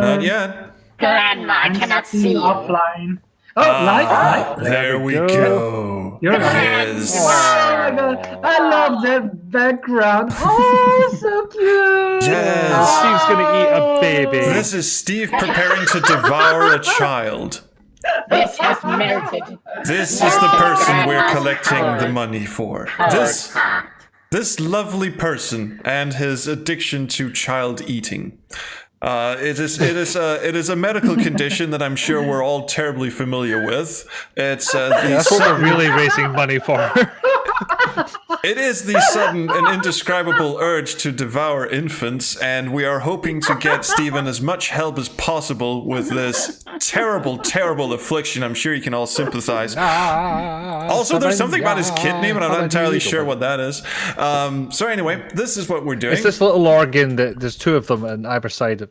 Not yet. Grandma cannot see you. Offline. Oh, live. There we go. You're Yes. Oh my god, I love that background. Oh, so cute. Yes. Steve's gonna eat a baby. This is Steve preparing to devour a child. This has melted. This is the person we're collecting the money for. This lovely person and his addiction to child eating. It is a medical condition that I'm sure we're all terribly familiar with. It's That's what we're really raising money for. It is the sudden and indescribable urge to devour infants, and we are hoping to get Stephen as much help as possible with this terrible, terrible affliction. I'm sure you can all sympathize. Also, there's something about his kidney, but I'm not entirely sure what that is. So anyway, this is what we're doing. It's this little organ that there's two of them on either side of.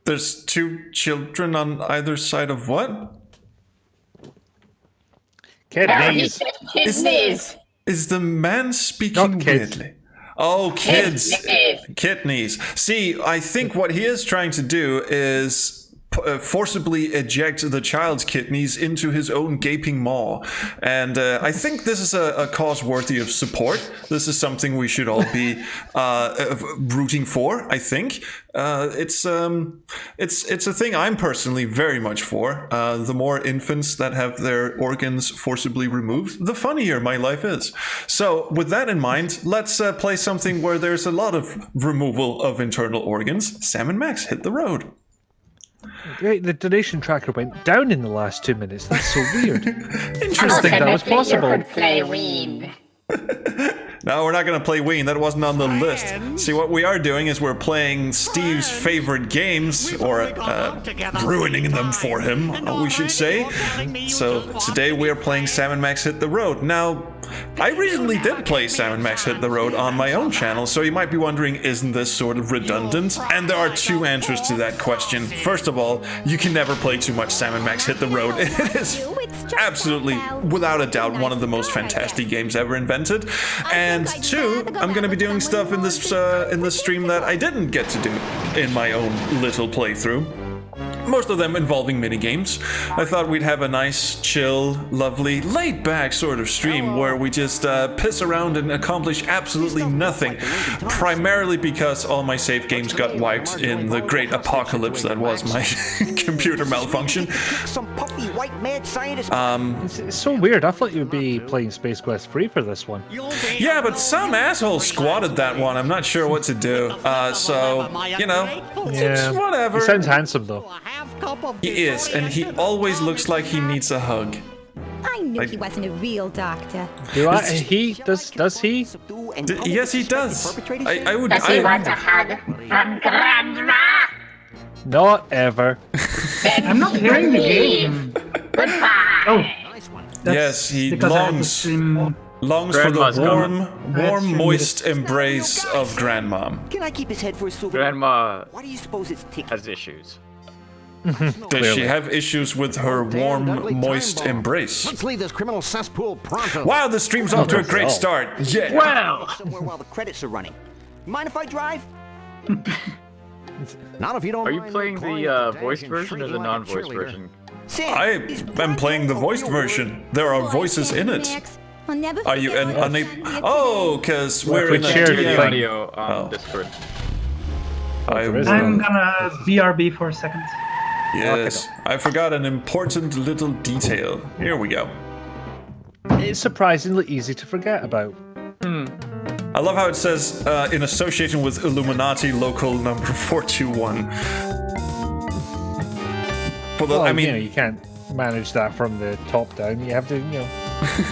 There's two children on either side of what? Kidneys. Kidneys. Is the man speaking weirdly? Oh, kids. Kidneys. See, I think what he is trying to do is forcibly eject the child's kidneys into his own gaping maw. And I think this is a cause worthy of support. This is something we should all be rooting for, I think. It's a thing I'm personally very much for. The more infants that have their organs forcibly removed, the funnier my life is. So with that in mind, let's play something where there's a lot of removal of internal organs. Sam and Max hit the road. Great, the donation tracker went down in the last 2 minutes. That's so weird. Interesting. That was possible. You could play Ween. No, we're not going to play Ween. That wasn't on the list. See, what we are doing is we're playing Steve's favorite games, or ruining them for him, we should say. So today we are playing Sam & Max Hit the Road. Now, I recently did play Sam & Max Hit the Road on my own channel, so you might be wondering, isn't this sort of redundant? And there are two answers to that question. First of all, you can never play too much Sam & Max Hit the Road. It is absolutely, without a doubt, one of the most fantastic games ever invented. And two, I'm going to be doing stuff in this stream that I didn't get to do in my own little playthrough. Most of them involving minigames. I thought we'd have a nice, chill, lovely, laid-back sort of stream where we just piss around and accomplish absolutely nothing. Primarily because all my save games got wiped in the great apocalypse that was my computer malfunction. It's so weird. I thought you would be playing Space Quest 3 for this one. Yeah, but some asshole squatted that one. I'm not sure what to do. So, you know, it's whatever. He sounds handsome, though. He is, and he always looks like he needs a hug. I knew he wasn't a real doctor. Does he? Yes, he does. I would. Does he want a hug from Grandma? Not ever. I'm not hearing the game. Goodbye. Oh, yes, he longs for the warm, moist embrace of Grandmom. Can I keep his head for a souvenir? Grandma Why do you suppose it's tickling? has issues. Does she have issues with her warm, moist embrace? Let's leave this criminal cesspool pronto. Wow, the stream's off to a great start. Yeah. Well, Somewhere while the credits are running. Mind if I drive? Not if you don't. are you mind playing employing the a voiced dashing version or the shrinky like a non-voiced cheerleader. version? Sam, I is am Grandma playing the in voiced real version. There are voices in it. I'll never Are you forget what unable? happened to you Oh, because we're in we a shared The thing. audio on Oh. Discord. I'm gonna BRB for a second. Yes, I forgot an important little detail. Here we go. It's surprisingly easy to forget about. I love how it says in association with Illuminati local number 421. For the, Well, I mean, you can't manage that from the top down. You have to,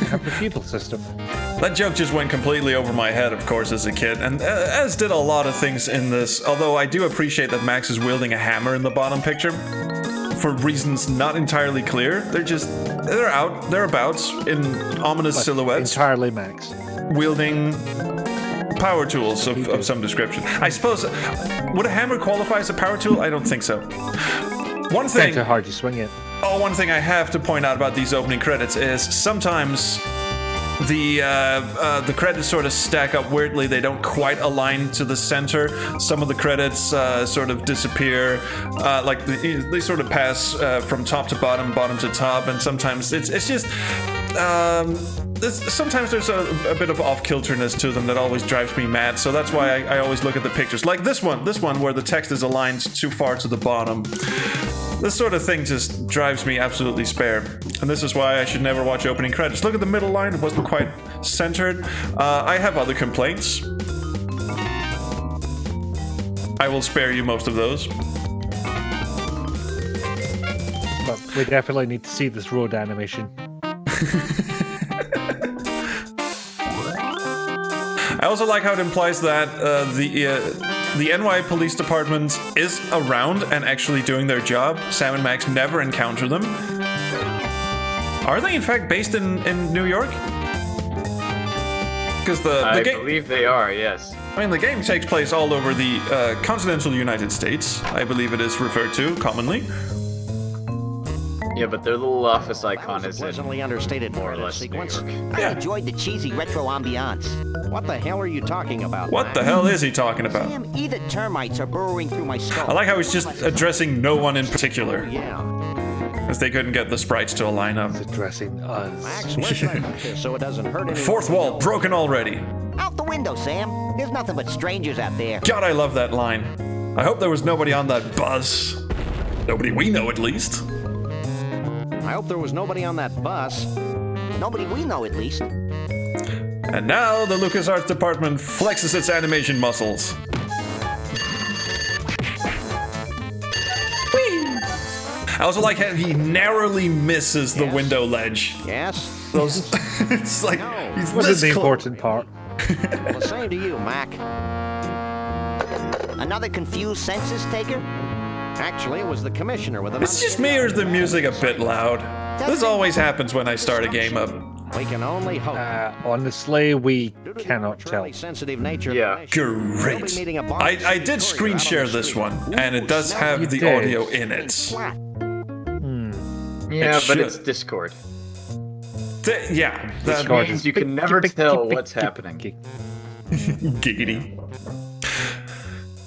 have the feudal system. that joke just went completely over my head, of course, as a kid, and as did a lot of things in this. Although I do appreciate that Max is wielding a hammer in the bottom picture. For reasons not entirely clear, they're abouts in ominous silhouettes, Entirely Max. wielding power tools of some description. I suppose, would a hammer qualify as a power tool? I don't think so. One thing, Depends how hard you swing it. one thing I have to point out about these opening credits is sometimes the credits sort of stack up weirdly. They don't quite align to the center. Some of the credits sort of disappear. Like they sort of pass from top to bottom, bottom to top, and sometimes it's just. Sometimes there's a bit of off-kilterness to them that always drives me mad, so that's why I always look at the pictures. Like this one where the text is aligned too far to the bottom. This sort of thing just drives me absolutely spare. And this is why I should never watch opening credits. Look at the middle line, it wasn't quite centered. I have other complaints. I will spare you most of those. But we definitely need to see this road animation. I also like how it implies that the NY Police Department is around and actually doing their job. Sam and Max never encounter them. Are they in fact based in New York? Because I believe they are, yes. I mean, the game takes place all over the continental United States. I believe it is referred to commonly. Yeah, but their little office icon is pleasantly understated more or part of the less New sequence. York. I enjoyed the cheesy retro ambiance. What the hell are you talking about? What the hell is he talking about? Sam, either termites are burrowing through my skull. I like how he's just addressing no one in particular. Yeah. Because they couldn't get the sprites to align up. It's addressing us. Max, where's that so it doesn't hurt anyone? Fourth wall broken already. Out the window, Sam. There's nothing but strangers out there. God, I love that line. I hope there was nobody on that bus. Nobody we know, at least. I hope there was nobody on that bus. Nobody we know, at least. And now the LucasArts department flexes its animation muscles. I also like how he narrowly misses the window ledge. Yes? Those, it's like he's Wasn't this the close. important part. Well, the same to you, Mac. Another confused census taker? Actually, it was the commissioner with It's just me, or is the music a bit loud? This always happens when I start a game up. We can only hope. Honestly, we Due to the cannot tell. arbitrarily sensitive nature of Yeah. the nation, we'll be Great. meeting a bar- I did screen share this one, and it does have the did. audio in it. Flat. Yeah, but should. it's Discord. Yeah, that Discord means you can never tell what's happening. giggity.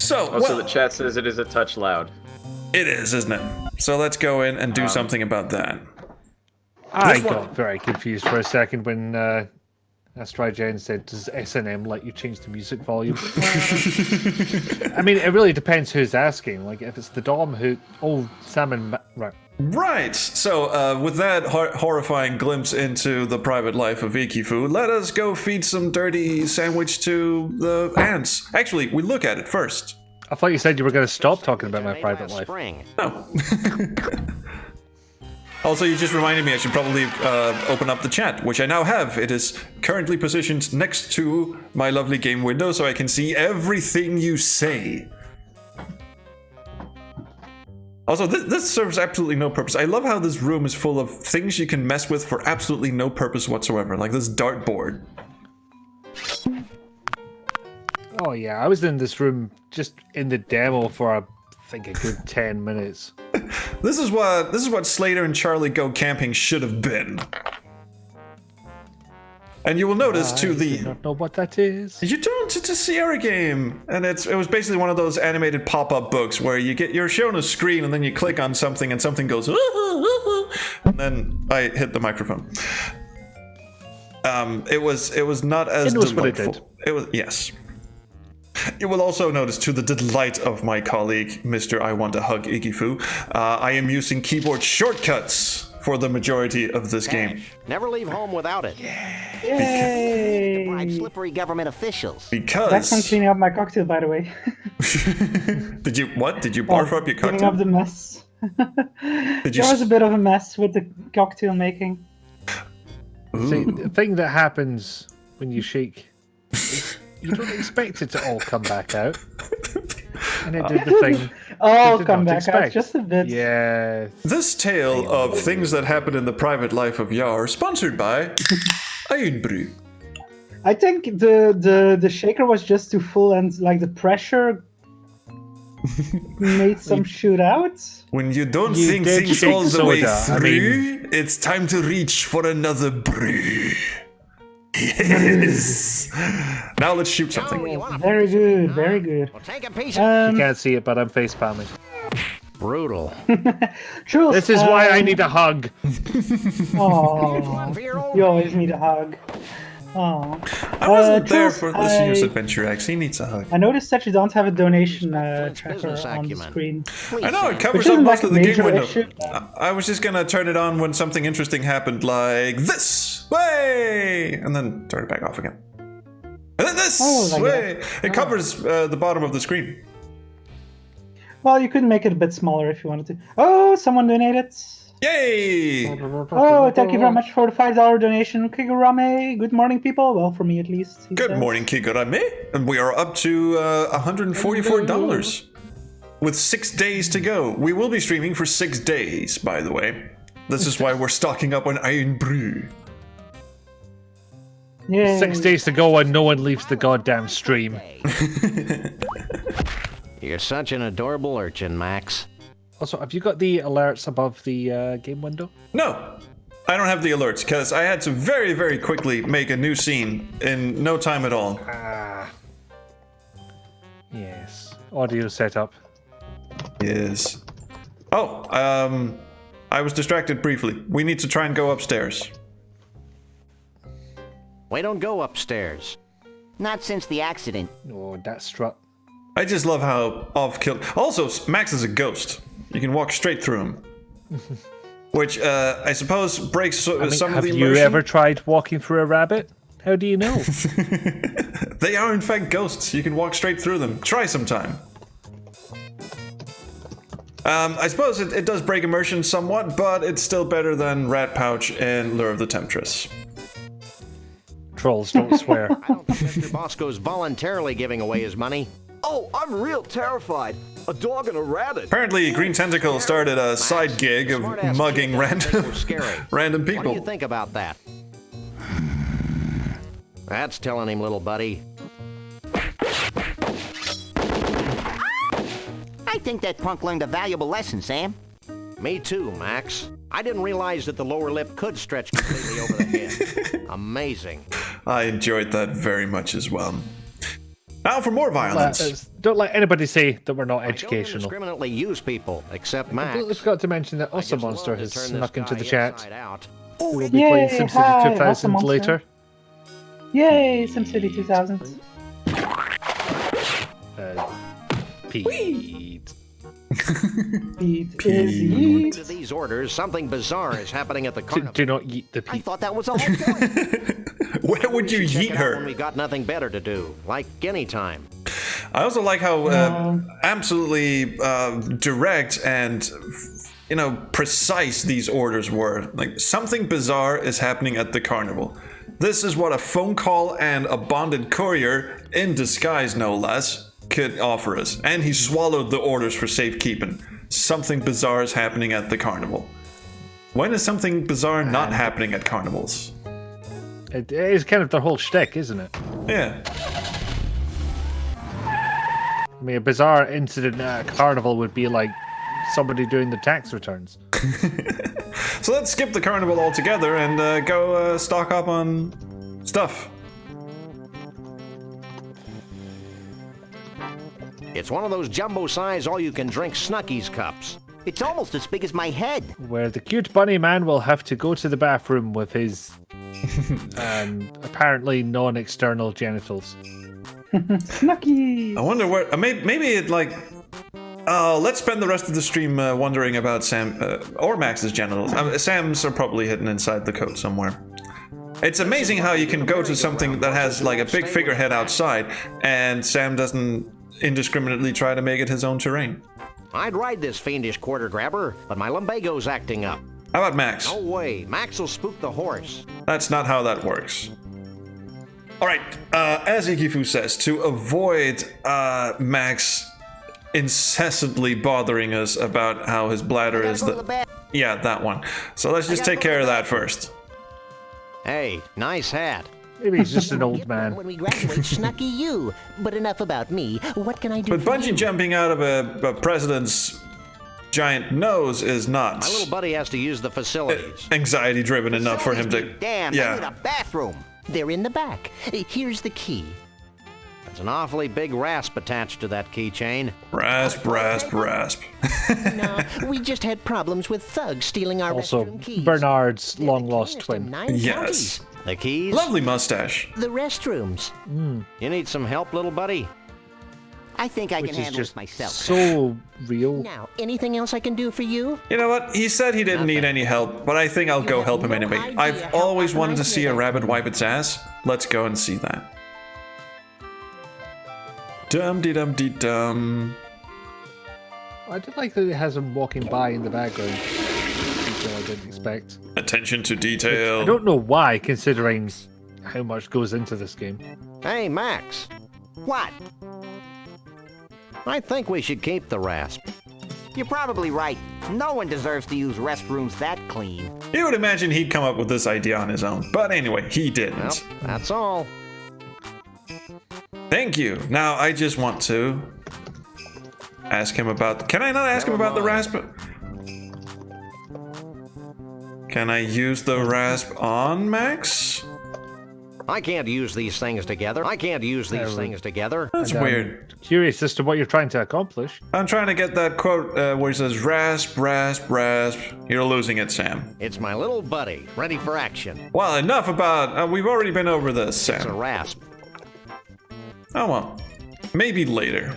So, Also, well, the chat says it is a touch loud. it is, isn't it? So let's go in and do something about that. I This one- got very confused for a second when Astrigen said, "Does S&M let you change the music volume?" I mean, it really depends who's asking. Like, if it's the Dom who... Oh, Salmon... Right. Right. So, with that horrifying glimpse into the private life of Ikifu, let us go feed some dirty sandwich to the ants. Actually, we look at it first. I thought you said you were going to stop talking about my Made private last life. spring. Oh. Also, you just reminded me I should probably open up the chat, which I now have. It is currently positioned next to my lovely game window, so I can see everything you say. Also, this serves absolutely no purpose. I love how this room is full of things you can mess with for absolutely no purpose whatsoever, like this dartboard. Oh yeah, I was in this room just in the demo for I think a good 10 minutes. This is what Slater and Charlie Go Camping should have been. And you will notice I too do not know what that is. You don't. It's a Sierra game, and it was basically one of those animated pop-up books where you're shown a screen and then you click on something and something goes, and then I hit the microphone. It was not as It knows what it delightful. It was yes. You will also notice, to the delight of my colleague, Mr. I Want to Hug Ikifu, I am using keyboard shortcuts for the majority of this game. Never leave home without it. Yay! Bribe slippery government officials. Because That's from cleaning up my cocktail, by the way. Did you barf up your Cleaning cocktail? up the mess. Did you There was a bit of a mess with the cocktail making. See, the thing that happens when you shake, is you don't expect it to all come back out. And it did the thing. Oh, did come not back out expect. just a bit. Yeah. This tale of things that happen in the private life of Yar, sponsored by Einbrew. I think the shaker was just too full and like the pressure made some shoot out. When you don't You think did things shake all the way soda, I through, it's time to reach for another brew. Yes. Now let's shoot something. Very good, very good. Well, take a piece You can't see it, but I'm face palming. Brutal. Jules, This is why I need a hug. Oh, you always need a hug. Oh, I wasn't there Jules, for this year's adventure, X. He needs a hug. I noticed that you don't have a donation tracker business on the acumen. screen. I know, it Which covers up isn't most like of a the game major window. issue. I was just gonna turn it on when something interesting happened, like this. Way! And then turn it back off again. And then this! Oh, like way! It covers the bottom of the screen. Well, you could make it a bit smaller if you wanted to. Oh, someone donated. Yay! Oh, thank you very much for the $5 donation, Kigurame. Good morning, people. Well, for me at least. he Good says. morning, Kigurame. And we are up to $144 with 6 days to go. We will be streaming for 6 days, by the way. This is why we're stocking up on Iron Brew. Yay. 6 days to go and no one leaves the goddamn stream. You're such an adorable urchin, Max. Also, have you got the alerts above the game window? No, I don't have the alerts because I had to very, very quickly make a new scene in no time at all. Yes. Audio setup. Yes. Oh, I was distracted briefly. We need to try and go upstairs. We don't go upstairs. Not since the accident. Oh, that strut. I just love how off-kill. Also, Max is a ghost. You can walk straight through him. Which, I suppose, breaks some of the immersion. Have you ever tried walking through a rabbit? How do you know? They are, in fact, ghosts. You can walk straight through them. Try sometime. I suppose it does break immersion somewhat, but it's still better than Rat Pouch and Lure of the Temptress. Trolls don't swear. I don't think Mr. Bosco's voluntarily giving away his money. Oh, I'm real terrified. A dog and a rabbit. Apparently, Green Tentacle started a side gig of Smart-ass mugging kid doesn't think random, we're scary. random What do people. you think about that? That's telling him, little buddy. I think that punk learned a valuable lesson, Sam. Me too, Max. I didn't realize that the lower lip could stretch completely over the head. Amazing. I enjoyed that very much as well. Now for more violence. Don't let anybody say that we're not I don't educational. indiscriminately use people, except I Max. completely forgot to mention that I just Awesome love Monster to has turn this snuck into guy the chat. inside out. We'll be Yay, playing SimCity hi, 2000 Awesome Monster. later. Yay, SimCity 2000. Pete. Pete is According to yeet. these orders, something bizarre is happening at the Do, carnival. do not eat the I Pete. thought that was the whole point. Where would you Check yeet it out when we her? got nothing better to do, like any time. I also like how absolutely direct and precise these orders were. Like, something bizarre is happening at the carnival. This is what a phone call and a bonded courier, in disguise no less, could offer us. And he swallowed the orders for safekeeping. Something bizarre is happening at the carnival. When is something bizarre not happening at carnivals? It is kind of their whole shtick, isn't it? Yeah. I mean, a bizarre incident at a carnival would be like somebody doing the tax returns. So let's skip the carnival altogether and go stock up on stuff. It's one of those jumbo-size all-you-can-drink Snuckies cups. It's almost as big as my head. Where the cute bunny man will have to go to the bathroom with his apparently non-external genitals. Snucky. I wonder where. Maybe it like. Oh, let's spend the rest of the stream wondering about Sam or Max's genitals. Sam's are probably hidden inside the coat somewhere. It's amazing how you can go to something that has like a big figurehead outside, and Sam doesn't indiscriminately try to make it his own terrain. I'd ride this fiendish quarter grabber, but my lumbago's acting up. How about Max? No way, Max will spook the horse. That's not how that works. Alright, as Ikifu says, to avoid Max incessantly bothering us about how his bladder is Yeah, that one. So let's just take care of that first. Hey, nice hat. Maybe he's just an old man. When we graduate, Snucky you. But enough about me. What can I do But for bungee you? jumping out of a president's giant nose is not My little buddy has to use the facilities. anxiety driven enough for him to. Damn, I need Yeah. a bathroom. They're in the back. Here's the key. There's an awfully big rasp attached to that keychain. Rasp, rasp, rasp. No, we just had problems with thugs stealing our Also, restroom keys. Bernard's They're the long-lost cleanest in twin. 9 Yes. counties. The keys? Lovely mustache. The restrooms. You need some help, little buddy? I think I Which can is handle just it myself. so real. Now, anything else I can do for you? You know what? He said he didn't need any help, but I think I'll go have help him no anyway. idea I've how always often wanted I to see hear a that. rabbit wipe its ass. Let's go and see that. Dum-de-dum-de-dum. I did like that it has him walking by in the background. Detail I didn't expect. Attention to detail. I don't know why, considering how much goes into this game. Hey, Max. What? I think we should keep the rasp. You're probably right. No one deserves to use restrooms that clean. You would imagine he'd come up with this idea on his own. But anyway, he didn't. Well, that's all. Thank you. Now I just want to ask him about... Can I not ask him about the rasp? Can I use the rasp on Max? I can't use these things together. I can't use these things together. That's And, weird. Curious as to what you're trying to accomplish. I'm trying to get that quote where he says, rasp, rasp, rasp. You're losing it, Sam. It's my little buddy, ready for action. Well, enough about... we've already been over this, It's a Sam. rasp. Oh, well. Maybe later.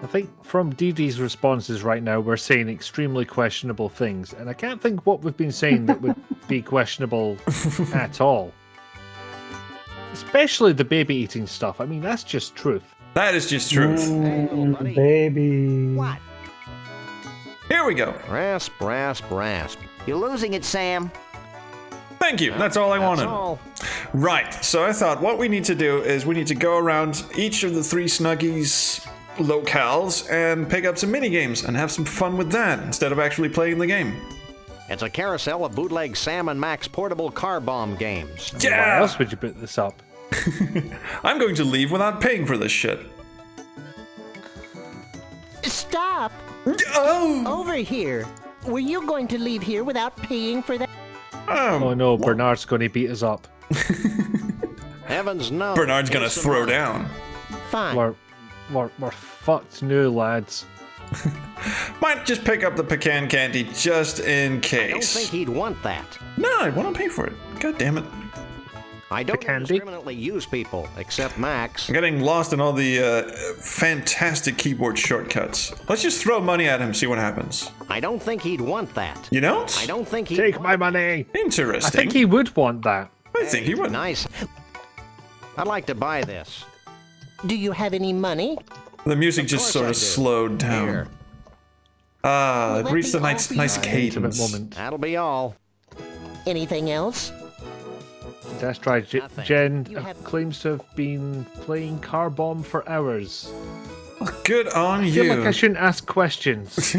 I think from Dee Dee's responses right now, we're saying extremely questionable things, and I can't think what we've been saying that would be questionable at all. Especially the baby eating stuff. I mean, that's just truth. That is just truth. Hey, little buddy. Baby. What? Here we go. Rasp, rasp, rasp. You're losing it, Sam. Thank you. That's all I That's wanted. all. Right. So I thought what we need to do is we need to go around each of the 3 Snuggies locales and pick up some minigames and have some fun with that instead of actually playing the game. It's a carousel of bootleg Sam and Max portable car bomb games. Why else would you put this up? I'm going to leave without paying for this shit. Stop! Oh! Over here. Were you going to leave here without paying for that? Oh no, Bernard's going to beat us up. Heavens no. Bernard's gonna Here's some throw money. down. Fine. We're fucked new, lads. Might just pick up the pecan candy just in I don't case. think he'd want that. No, I want to pay for it. God damn it. I don't candy? indiscriminately use people, except Max. I'm getting lost in all the fantastic keyboard shortcuts. Let's just throw money at him, see what happens. I don't think he'd want that. You don't? I don't think he'd Take want my money! Interesting. I think he would want that. I think he would. Nice. I'd like to buy this. Do you have any money? The music just course sort I of do. slowed down. Here. It let reached the me nice, offer you nice an Intimate cadence. moment. That'll be all. Anything else? That's right. Nothing. Jen You have- claims to have been playing Car Bomb for hours. Good on I feel you. like I shouldn't ask questions.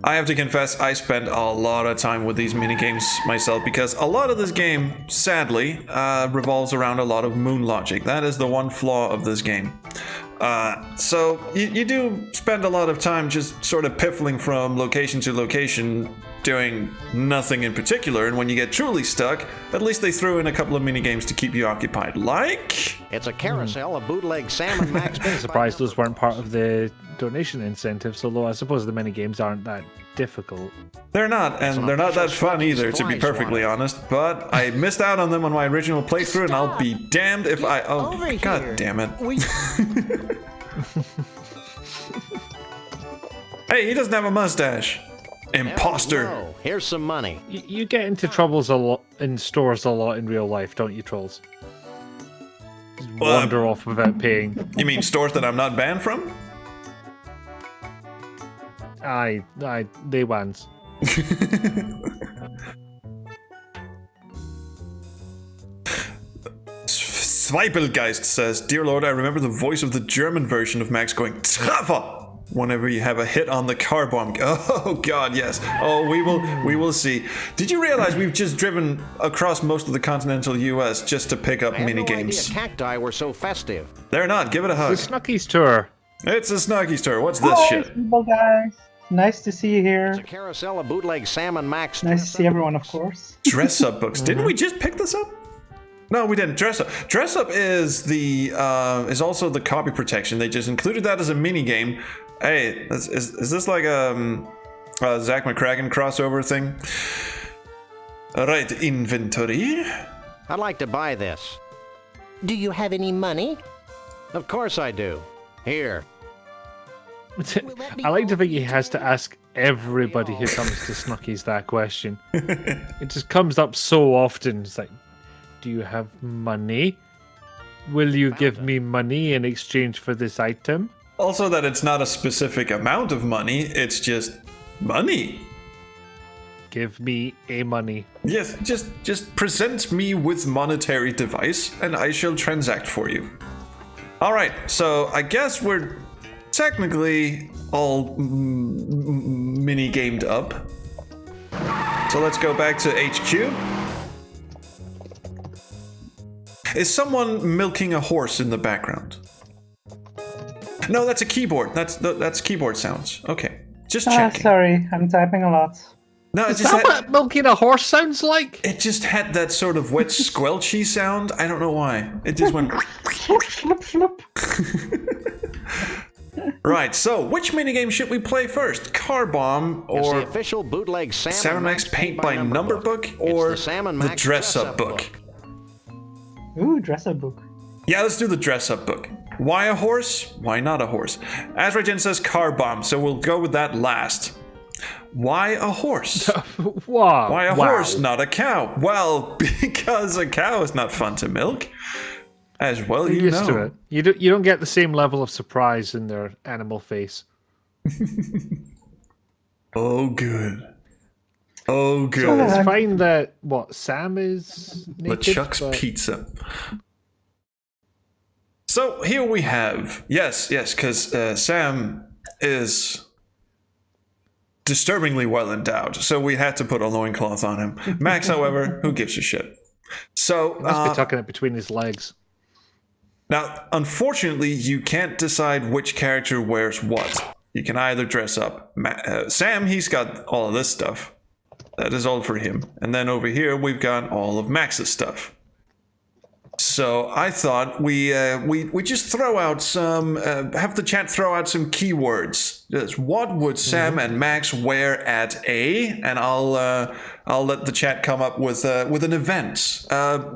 I have to confess, I spend a lot of time with these minigames myself because a lot of this game, sadly, revolves around a lot of moon logic. That is the one flaw of this game. So you do spend a lot of time just sort of piffling from location to location, doing nothing in particular, and when you get truly stuck, at least they threw in a couple of minigames to keep you occupied. Like... It's a carousel of bootleg Sam and Max. I'm surprised those weren't part of the donation incentives, although I suppose the mini games aren't that difficult. They're not, and they're not that fun either, to be Flies perfectly want it. honest. But I missed out on them on my original playthrough, and I'll be damned if I... Oh, Over god here. damn it. Were you- Hey, he doesn't have a mustache. Imposter. No, here's some money. You get into troubles a lot in stores a lot in real life, don't you, trolls? Just Well, wander off without paying. You mean stores that I'm not banned from? Aye, they wans. Zweipelgeist says, "Dear Lord, I remember the voice of the German version of Max going Treffer whenever you have a hit on the car bomb." Oh God, yes. Oh, we will see. Did you realize we've just driven across most of the continental U.S. just to pick up I had mini no idea games? cacti were so festive. They're not. Give it a The hug. Snuckies tour. It's a Snuggie store. What's this Hi, shit? people, guys. Nice to see you It's a here. carousel of bootleg Sam and Max. Nice to see everyone, of course. Dress up books. Didn't we just pick this up? No, we didn't. Dress up. Dress up is the is also the copy protection. They just included that as a mini game. Hey, is this like a Zach McCracken crossover thing? All right, inventory. I'd like to buy this. Do you have any money? Of course I do. Here. I like to think he has to ask everybody who comes to Snuckies that question. It just comes up so often. It's like, do you have money? Will you give me money in exchange for this item? Also that it's not a specific amount of money, it's just money. Give me a money. Yes, just present me with monetary device and I shall transact for you. All right, so I guess we're technically all mini gamed up. So let's go back to HQ. Is someone milking a horse in the background? No, that's a keyboard. That's keyboard sounds. Okay, just checking. Sorry, I'm typing a lot. No, it Is just that had, what milking a horse sounds like? it just had that sort of wet squelchy sound. I don't know why. It just went. Slurp, slurp, slurp. Right. So, which minigame should we play first? Car Bomb It's the or official bootleg Sam Sam and Max Paint by Number book, It's or the Sam and the Max Dress Up book? Ooh, dress up book. Yeah, let's do the Dress Up book. Why a horse? Why not a horse? Azragen says Car Bomb, so we'll go with that last. Why a horse? Wow. Why a horse, not a cow? Well, because a cow is not fun to milk. As well, You're you used know. to it. You don't get the same level of surprise in their animal face. Oh, good. Oh, So good. it's fine that Sam is naked, LeChuck's but Pizza. So here we have yes, because Sam is disturbingly well endowed, so we had to put a loincloth on him. Max, however, who gives a shit? So he must be tucking it between his legs. now, unfortunately, you can't decide which character wears what. You can either dress up. Sam, he's got all of this stuff. That is all for him. And then over here, we've got all of Max's stuff. So I thought we just throw out some, have the chat throw out some keywords. Just what would Sam and Max wear at A? And I'll let the chat come up with an event,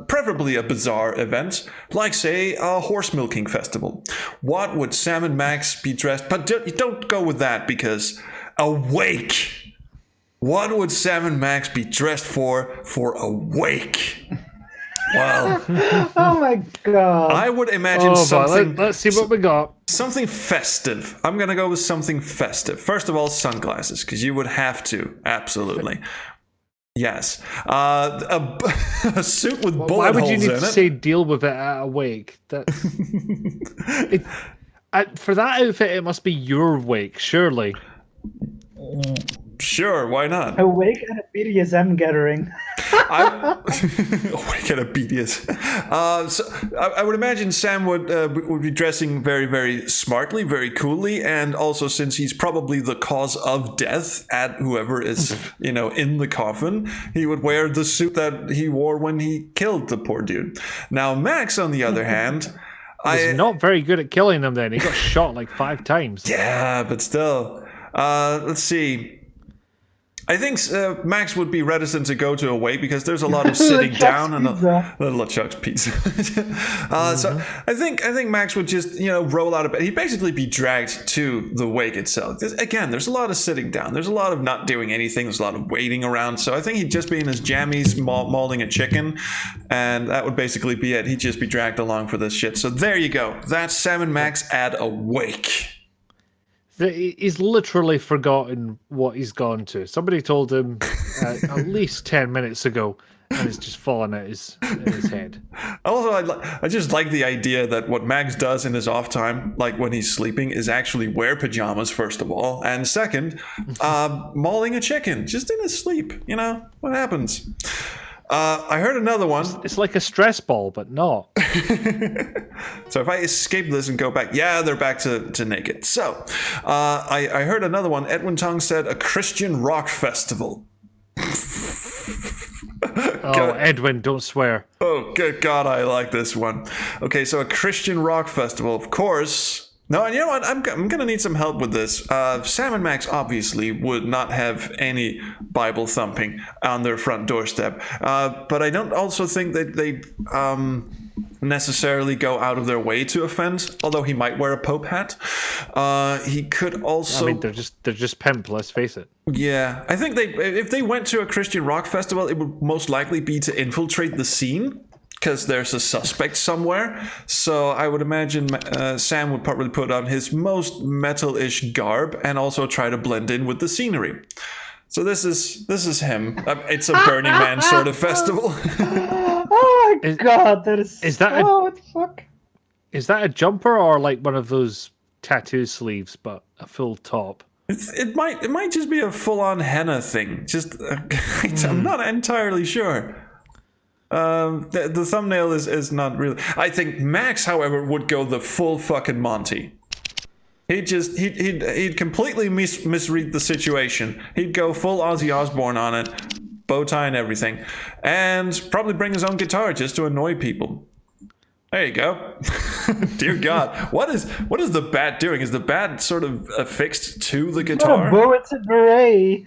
preferably a bizarre event, like say a horse milking festival. What would Sam and Max be dressed? But don't go with that because a wake. What would Sam and Max be dressed for a wake? Well, Oh my god. I would imagine But something. let's see what we got. Something festive. I'm gonna go with something festive. First of all, sunglasses, because you would have to. Absolutely. Yes. A suit with bullet Why would holes you need in to it. say deal with it at a wake? For that outfit, it must be your wake, surely. Sure, why not? Awake at a BDSM gathering. Awake at a BDS. So I would imagine Sam would be dressing very, very smartly, very coolly, and also since he's probably the cause of death at whoever is, in the coffin, he would wear the suit that he wore when he killed the poor dude. Now, Max, on the other hand, He's not very good at killing them then. He got shot like 5 times. yeah, but still, let's see. I think Max would be reticent to go to a wake because there's a lot of sitting down and a little Chuck's pizza. So I think Max would just roll out of bed. He'd basically be dragged to the wake itself. Again, there's a lot of sitting down. There's a lot of not doing anything. There's a lot of waiting around. So I think he'd just be in his jammies mauling a chicken, and that would basically be it. He'd just be dragged along for this shit. So there you go. That's Sam and Max at a wake. He's literally forgotten what he's gone to. Somebody told him at least 10 minutes ago, and it's just fallen out his head. Also, I just like the idea that what Max does in his off time, like when he's sleeping, is actually wear pajamas, first of all, and second, mauling a chicken just in his sleep. What happens? I heard another one. It's like a stress ball, but not. So if I escape this and go back, yeah, they're back to naked. So I heard another one. Edwin Tong said a Christian rock festival. Oh, Edwin, don't swear. Oh, good God, I like this one. Okay, so a Christian rock festival, of course. No, and you know what? I'm going to need some help with this. Sam and Max obviously would not have any Bible thumping on their front doorstep. But I don't also think that they necessarily go out of their way to offend, although he might wear a Pope hat. He could also... I mean, they're just pimp, let's face it. Yeah, I think if they went to a Christian rock festival, it would most likely be to infiltrate the scene, because there's a suspect somewhere. So I would imagine Sam would probably put on his most metal-ish garb and also try to blend in with the scenery. So this is him. It's a Burning Man sort of festival. Oh my God, that is what the fuck? Is that a jumper or like one of those tattoo sleeves, but a full top? It might just be a full-on henna thing. Just I'm not entirely sure. The thumbnail is not really. I think Max, however, would go the full fucking Monty. He'd completely misread the situation. He'd go full Ozzy Osbourne on it, bow tie and everything, and probably bring his own guitar just to annoy people. There you go. Dear God, what is the bat doing? Is the bat sort of affixed to the guitar? Not a bow, it's a beret.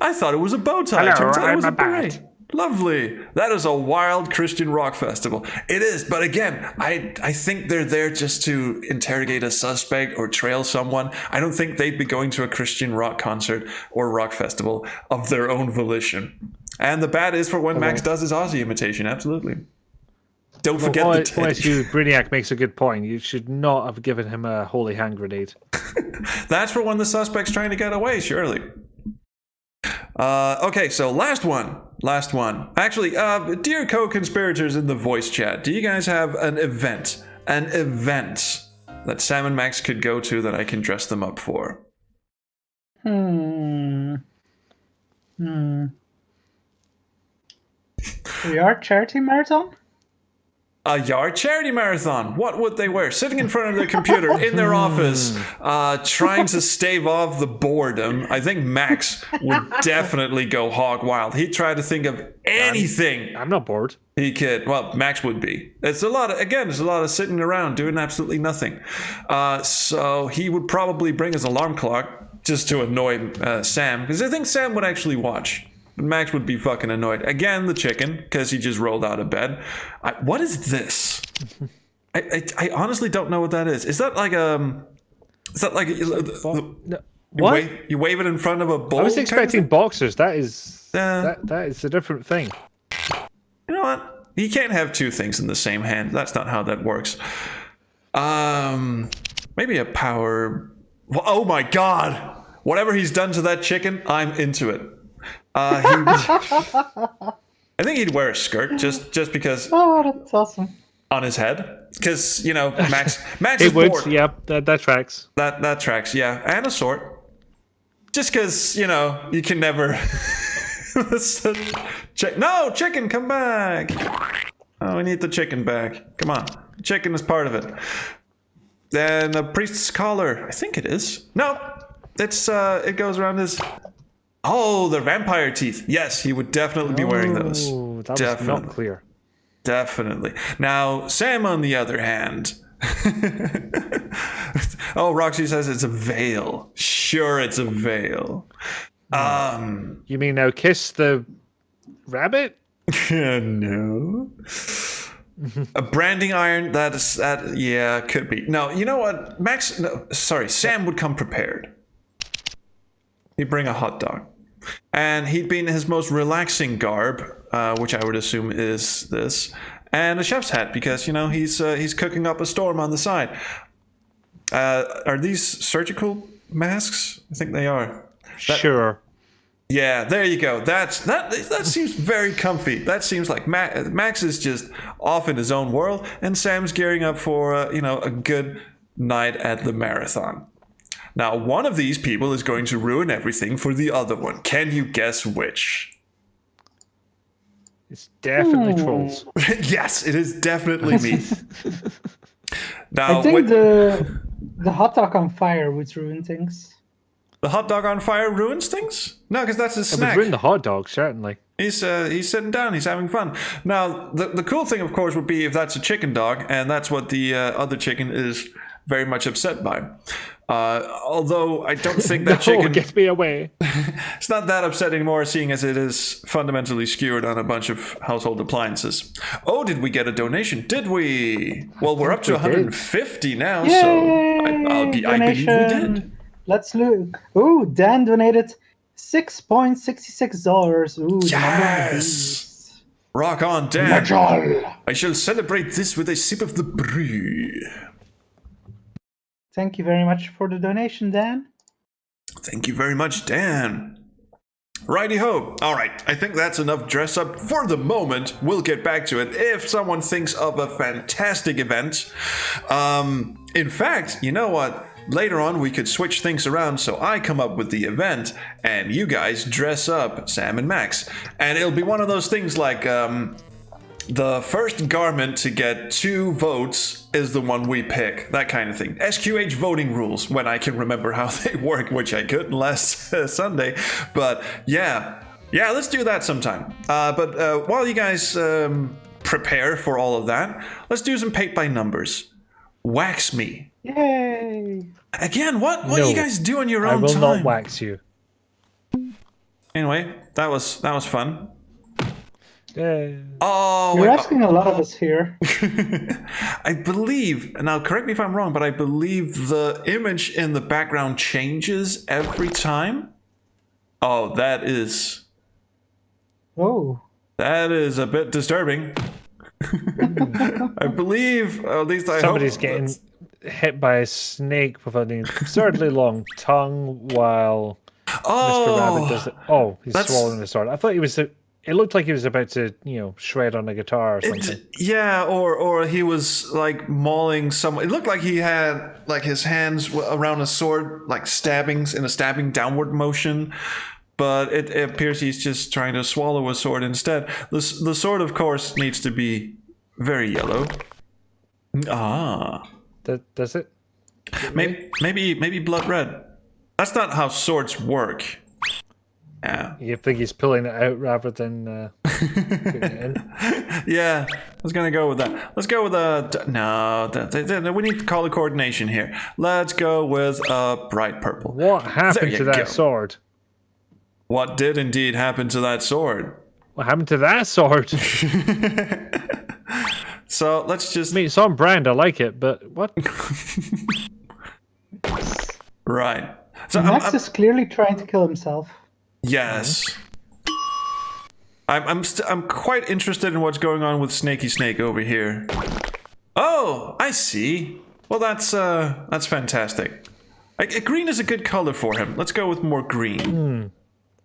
I thought it was a bow tie. Hello, Turns out it was I'm a a bat. beret. Lovely. That is a wild Christian rock festival. It is, but again, I think they're there just to interrogate a suspect or trail someone. I don't think they'd be going to a Christian rock concert or rock festival of their own volition. And the bat is for when Max does his Ozzy imitation, absolutely. Don't forget the teddy. Brainiac makes a good point. You should not have given him a holy hand grenade. That's for when the suspect's trying to get away, surely. Okay, so last one. Actually, dear co-conspirators in the voice chat, do you guys have an event that Sam and Max could go to that I can dress them up for? We are charity marathon? A yard charity marathon. What would they wear? Sitting in front of their computer in their office, trying to stave off the boredom. I think Max would definitely go hog wild. He'd try to think of anything. I'm not bored. He could. Well, Max would be. There's a lot of sitting around doing absolutely nothing. So he would probably bring his alarm clock just to annoy Sam, because I think Sam would actually watch. Max would be fucking annoyed. Again, the chicken, because he just rolled out of bed. What is this? I honestly don't know what that is. Is that like What? You wave it in front of a bowl? I was expecting boxers. That is that is a different thing. You know what? You can't have two things in the same hand. That's not how that works. Maybe a power. Well, oh my God! Whatever he's done to that chicken, I'm into it. I think he'd wear a skirt just because. Oh, that's awesome. On his head, because Max is bored. Yeah, that tracks. That tracks. Yeah, and a sword. Just because you can never. No, chicken, come back. Oh, we need the chicken back. Come on, chicken is part of it. Then a priest's collar. I think it is. No, it goes around his. Oh, the vampire teeth. Yes, he would definitely be wearing those. That definitely. was not clear. Definitely. Now, Sam, on the other hand. Oh, Roxy says it's a veil. Sure, it's a veil. You mean now kiss the rabbit? No. A branding iron, yeah, could be. No, you know what? Sam would come prepared. He'd bring a hot dog. And he'd be in his most relaxing garb, which I would assume is this, and a chef's hat, because, he's cooking up a storm on the side. Are these surgical masks? I think they are. Sure. Yeah, there you go. That seems very comfy. That seems like Max is just off in his own world, and Sam's gearing up for, a good night at the marathon. Now, one of these people is going to ruin everything for the other one. Can you guess which? It's definitely trolls. Yes, it is definitely me. Now, I think the hot dog on fire would ruin things. the hot dog on fire ruins things? No, because that's his It snack. would ruin the hot dog, certainly. He's sitting down. He's having fun. Now, the cool thing, of course, would be if that's a chicken dog, and that's what the other chicken is very much upset by. Although I don't think that chicken... get me away. It's not that upset anymore, seeing as it is fundamentally skewered on a bunch of household appliances. Oh, did we get a donation? Did we? Well, we're up to 150 now, Yay! so I believe we Donation. did. Let's look. Ooh, Dan donated $6.66. Ooh, the number of the Yes! beast. Rock on, Dan. Metal. I shall celebrate this with a sip of the brew. Thank you very much for the donation, Dan. Thank you very much, Dan. Righty-ho. All right, I think that's enough dress up for the moment. We'll get back to it if someone thinks of a fantastic event. In fact, you know what? Later on, we could switch things around so I come up with the event and you guys dress up Sam and Max. And it'll be one of those things like the first garment to get 2 votes is the one we pick. That kind of thing. SQH voting rules, when I can remember how they work, which I couldn't last Sunday. But yeah, let's do that sometime. But while you guys prepare for all of that, let's do some paint by numbers. Wax me. Yay! Again, what No, you guys do on your I own will time? not wax you. Anyway, that was fun. Yay. Oh, You're wait, asking a lot of us here. I believe, now correct me if I'm wrong, but I believe the image in the background changes every time. Oh, that is Oh. a bit disturbing. I believe, or at least I Somebody's hope getting hit by a snake with an absurdly long tongue while Mr. Rabbit does it. Oh, he's that's- swallowing the sword. I thought he was. It looked like he was about to, shred on a guitar or something. Yeah, or he was like mauling someone. It looked like he had like his hands around a sword, like stabbings in a stabbing downward motion. But it appears he's just trying to swallow a sword instead. The sword, of course, needs to be very yellow. Ah, Does it? maybe blood red. That's not how swords work. Yeah. You think he's pulling it out rather than putting it in? Yeah, I was gonna go with that. Let's go with we need color coordination here. Let's go with a bright purple. What happened There to you that go. sword? What did indeed happen to that sword? What happened to that sword? So let's just I mean, it's on brand. I like it, but what? right. So Max is clearly trying to kill himself. yes. I'm quite interested in what's going on with Snaky Snake over here. Oh, I see. Well, that's fantastic. Green is a good color for him. Let's go with more green.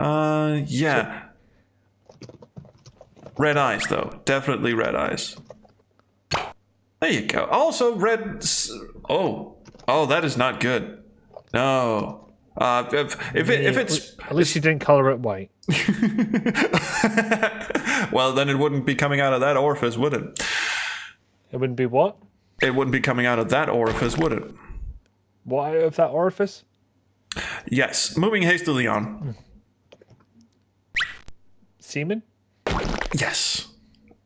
Yeah. Red eyes, though. Definitely red eyes. There you go. Also, red. Oh, that is not good. No. If it's At least you didn't color it white. well, then it wouldn't be coming out of that orifice, would it? It wouldn't be what? It wouldn't be coming out of that orifice, would it? What out of that orifice? Yes. Moving hastily on. Semen? Yes.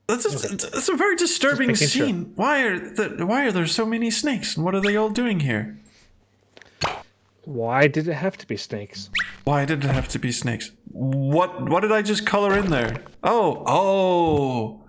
That's a very disturbing Just making scene. Why are there so many snakes? And what are they all doing here? Why did it have to be snakes? Why did it have to be snakes? What did I just color in there? Oh,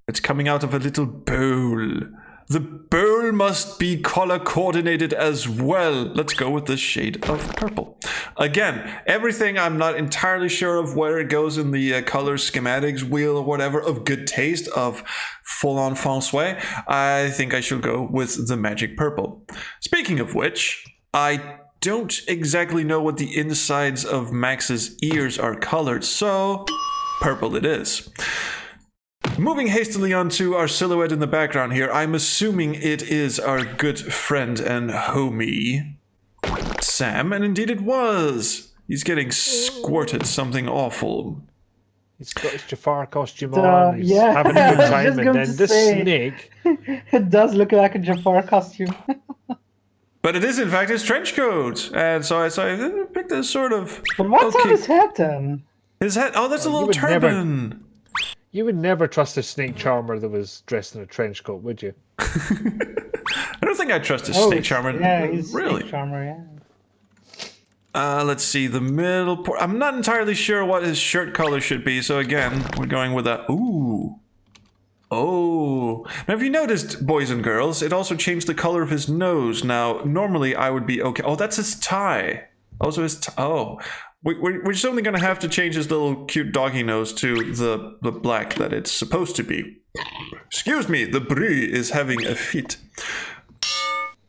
it's coming out of a little bowl. The bowl must be color coordinated as well. Let's go with the shade of purple. Again, everything I'm not entirely sure of where it goes in the color schematics wheel or whatever of good taste of full-on feng shui. I think I shall go with the magic purple. Speaking of which, I don't exactly know what the insides of Max's ears are colored, so purple it is. Moving hastily onto our silhouette in the background here, I'm assuming it is our good friend and homie, Sam, and indeed it was. He's getting squirted something awful. He's got his Jafar costume on. He's yeah, having a I good was time, just and going then to this say. snake. It does look like a Jafar costume. But it is in fact his trench coat, and so I picked this sort of. But what's on his head then? His head? Oh, that's a little would turban. You would never trust a snake charmer that was dressed in a trench coat, would you? I don't think I trust a snake charmer. Yeah, he's really. snake charmer. Yeah. Let's see the middle part. I'm not entirely sure what his shirt color should be, so again, we're going with a ooh. Oh. Now, if you noticed, boys and girls, it also changed the color of his nose. Now, normally I would be okay. Oh, that's his tie. Also his tie. Oh. We're just only going to have to change his little cute doggy nose to the black that it's supposed to be. Excuse me, the brie is having a fit.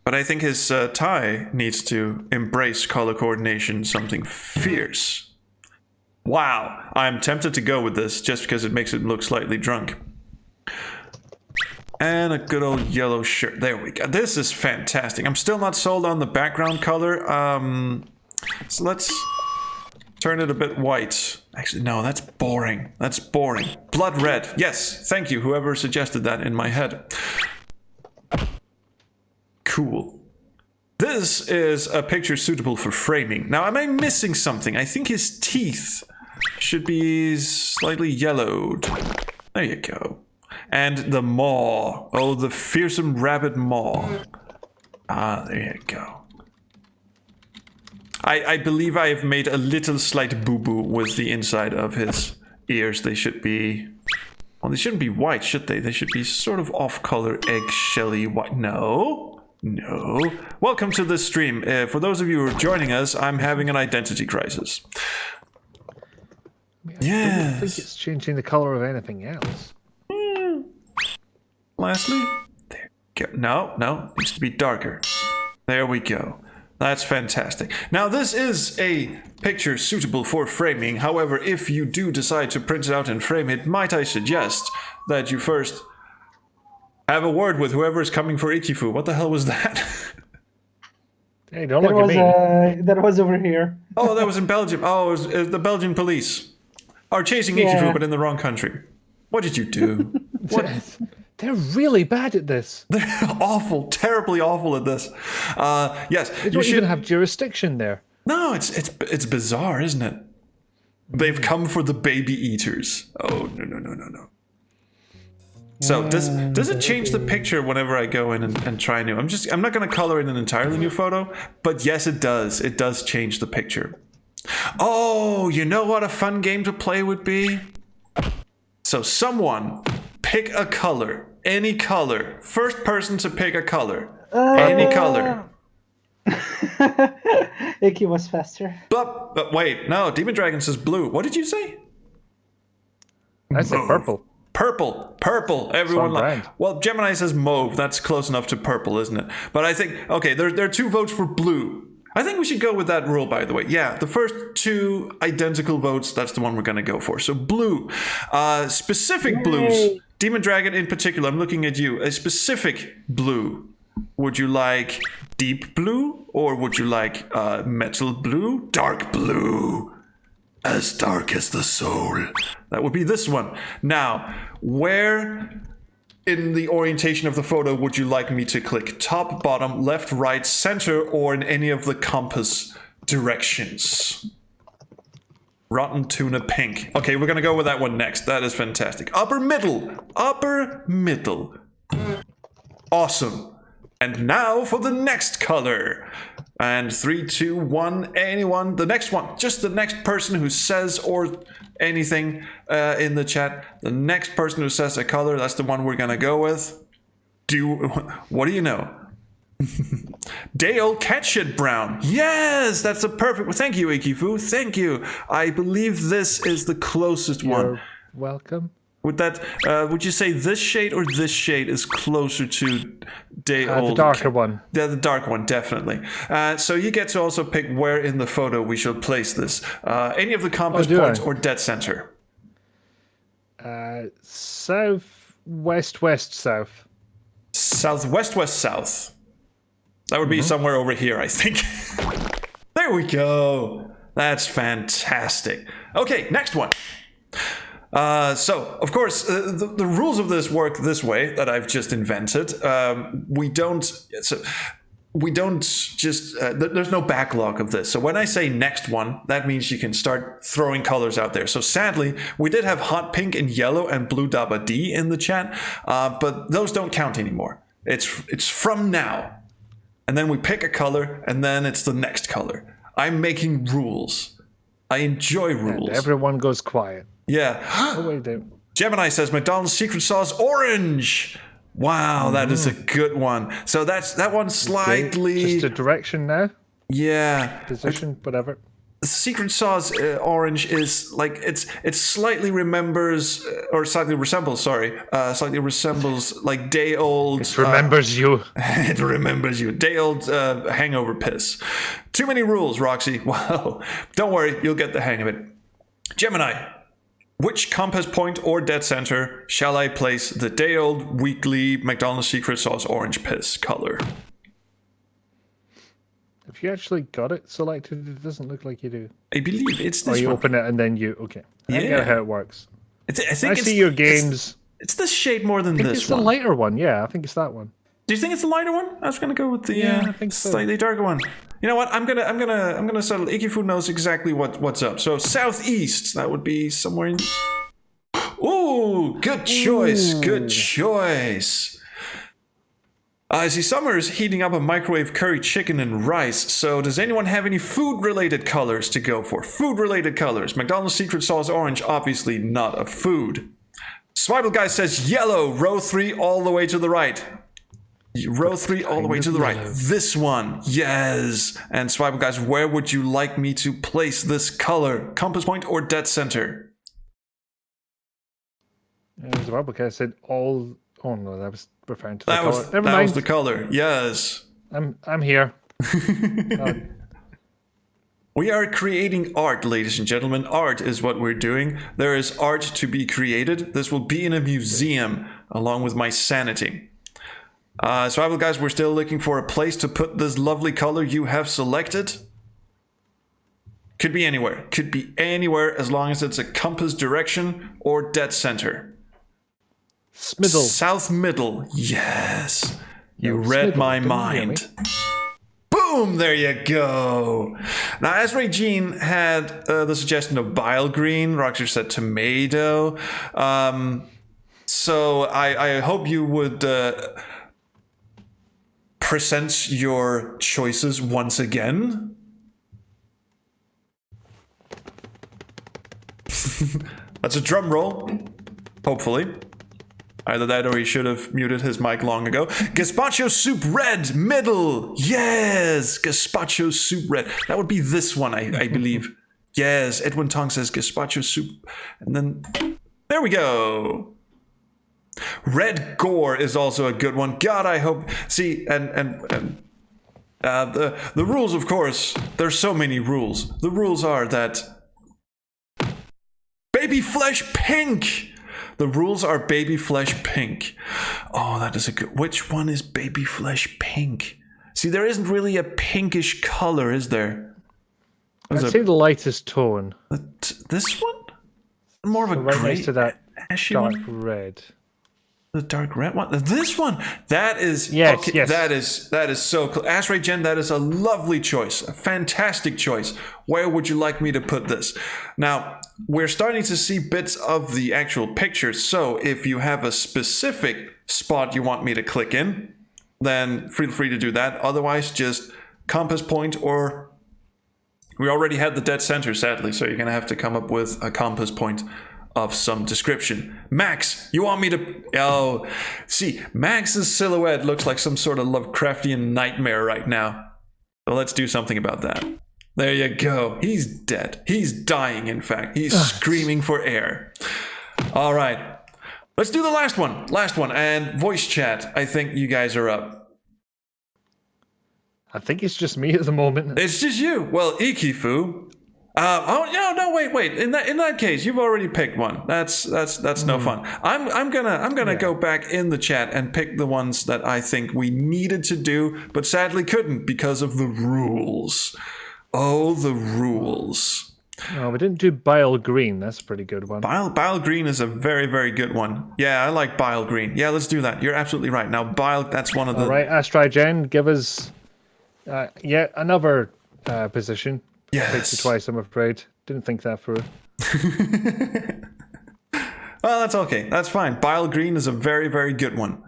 But I think his tie needs to embrace color coordination, something fierce. Wow, I'm tempted to go with this just because it makes it look slightly drunk. And a good old yellow shirt. There we go. This is fantastic. I'm still not sold on the background color. So let's turn it a bit white. Actually, no, that's boring. That's boring. Blood red. Yes, thank you, whoever suggested that in my head. Cool. This is a picture suitable for framing. Now, am I missing something? I think his teeth should be slightly yellowed. There you go. And the maw. Oh, the fearsome rabbit maw. Ah, there you go. I believe I have made a little slight boo-boo with the inside of his ears. They should be... Well, they shouldn't be white, should they? They should be sort of off-color, egg-shelly white. No. No. Welcome to this stream. For those of you who are joining us, I'm having an identity crisis. I don't think it's changing the color of anything else. Lastly, there you go. No, needs to be darker. There we go. That's fantastic. Now, this is a picture suitable for framing. However, if you do decide to print it out and frame it, might I suggest that you first have a word with whoever is coming for Ikifu. What the hell was that? Hey, don't look at me. That was over here. Oh, that was in Belgium. Oh, it was the Belgian police are chasing Ikifu, but in the wrong country. What did you do? What? They're really bad at this. They're awful, terribly awful at this. Yes, they don't even have jurisdiction there. No, it's bizarre, isn't it? They've come for the baby eaters. Oh no. So does it change the picture whenever I go in and try new? I'm not going to color in an entirely new photo, but yes, it does. It does change the picture. Oh, you know what a fun game to play would be? So someone pick a color, any color. First person to pick a color, any color. Iki was faster. But wait, no, Demon Dragon says blue. What did you say? I said purple. Purple. Everyone like. Well, Gemini says mauve. That's close enough to purple, isn't it? But I think there are 2 votes for blue. I think we should go with that rule, by the way. Yeah, the first 2 identical votes, that's the one we're going to go for. So blue. Specific blues. Demon Dragon in particular, I'm looking at you. A specific blue. Would you like deep blue? Or would you like metal blue? Dark blue. As dark as the soul. That would be this one. Now, where in the orientation of the photo would you like me to click? Top, bottom, left, right, center, or in any of the compass directions? Rotten tuna pink. Okay, we're gonna go with that one next. That is fantastic. Upper middle. Awesome. And now for the next color. And 3, 2, 1, anyone. The next one. Just the next person who says or anything in the chat. The next person who says a color, that's the one we're gonna go with. What do you know? Dale Catshit Brown. Yes, that's a perfect. Thank you, Ikifu. Thank you. I believe this is the closest one. Welcome. Would that? Would you say this shade or this shade is closer to Dale? The darker one. Yeah, the dark one, definitely. So you get to also pick where in the photo we shall place this. Any of the compass points or dead center. South, west, west, south. Southwest, west, south. That would be somewhere over here, I think. There we go. That's fantastic. Okay, next one. So, of course, the rules of this work this way that I've just invented. We don't just, there's no backlog of this. So when I say next one, that means you can start throwing colors out there. So sadly, we did have hot pink and yellow and blue Dabba D in the chat, but those don't count anymore. It's from now. And then we pick a color, and then it's the next color. I'm making rules. I enjoy rules. And everyone goes quiet. Yeah. Oh, wait, there. Gemini says McDonald's secret sauce orange. Wow, that is a good one. So that one's slightly... Just a direction now? Yeah. Position, whatever. Secret sauce orange is like it slightly resembles like day old. It remembers you. It remembers you. Day old hangover piss. Too many rules, Roxy. Wow. Don't worry, you'll get the hang of it. Gemini, which compass point or dead center shall I place the day old weekly McDonald's secret sauce orange piss color? If you actually got it selected, it doesn't look like you do. I believe it's this or you one. open it and then you... Okay. I get how it works. I think see your games. It's this shade more than I think this it's one. the lighter one. Yeah, I think it's that one. Do you think it's the lighter one? I was gonna go with the I think so. slightly darker one. You know what? I'm gonna settle. Ikifu knows exactly what's up. So southeast, that would be somewhere in. Ooh, good choice. Good choice. I see Summer's heating up a microwave curry chicken and rice. So does anyone have any food-related colors to go for? Food-related colors. McDonald's secret sauce orange, obviously not a food. Swivel Guy says yellow, row 3 all the way to the right. Row 3 all the way to the right. This one, yes. And Swivel Guys, where would you like me to place this color? Compass point or dead center? Swivel Guy said all... Oh no, that was referring to the color. Never that mind. was the color, yes. I'm here. We are creating art, ladies and gentlemen. Art is what we're doing. There is art to be created. This will be in a museum along with my sanity. So, guys, we're still looking for a place to put this lovely color you have selected. Could be anywhere. Could be anywhere as long as it's a compass direction or dead center. Middle. South middle. Yes. You read middle. my Didn't you hear me? mind. Boom! There you go. Now, as Jean had the suggestion of bile green, Roxer said tomato. So I hope you would present your choices once again. That's a drum roll. Hopefully. Either that or he should have muted his mic long ago. Gazpacho soup red, middle. Yes, gazpacho soup red. That would be this one, I believe. Yes, Edwin Tong says gazpacho soup. And then, there we go. Red gore is also a good one. God, I hope. See, and the rules, of course, there's so many rules. The rules are that baby flesh pink. The rules are baby flesh pink. Oh, that is a good... Which one is baby flesh pink? See, there isn't really a pinkish color, is there? I'd say the lightest tone. This one? More of a right gray, next to that ashy dark one? red. The dark red one? This one? That is... Yes, okay, yes. That is so cool. Ashray Jen, that is a lovely choice. A fantastic choice. Where would you like me to put this? Now, we're starting to see bits of the actual picture, so if you have a specific spot you want me to click in, then feel free to do that. Otherwise, just compass point or... We already had the dead center, sadly, so you're going to have to come up with a compass point of some description. Max, you want me to... Oh, see, Max's silhouette looks like some sort of Lovecraftian nightmare right now. So let's do something about that. There you go. He's dead. He's dying, in fact. He's screaming for air. All right. Let's do the last one. Last one. And voice chat. I think you guys are up. I think it's just me at the moment. It's just you. Well, Ikifu. No, wait. In that case, you've already picked one. That's no fun. I'm gonna go back in the chat and pick the ones that I think we needed to do, but sadly couldn't because of the rules. Oh, the rules. Oh, we didn't do Bile Green. That's a pretty good one. Bile Green is a very, very good one. Yeah, I like Bile Green. Yeah, let's do that. You're absolutely right. Now, that's one of the... All right, Astrigen, give us yet another position. Yes. Takes you twice, I'm afraid. Didn't think that through. Well, that's okay. That's fine. Bile Green is a very, very good one.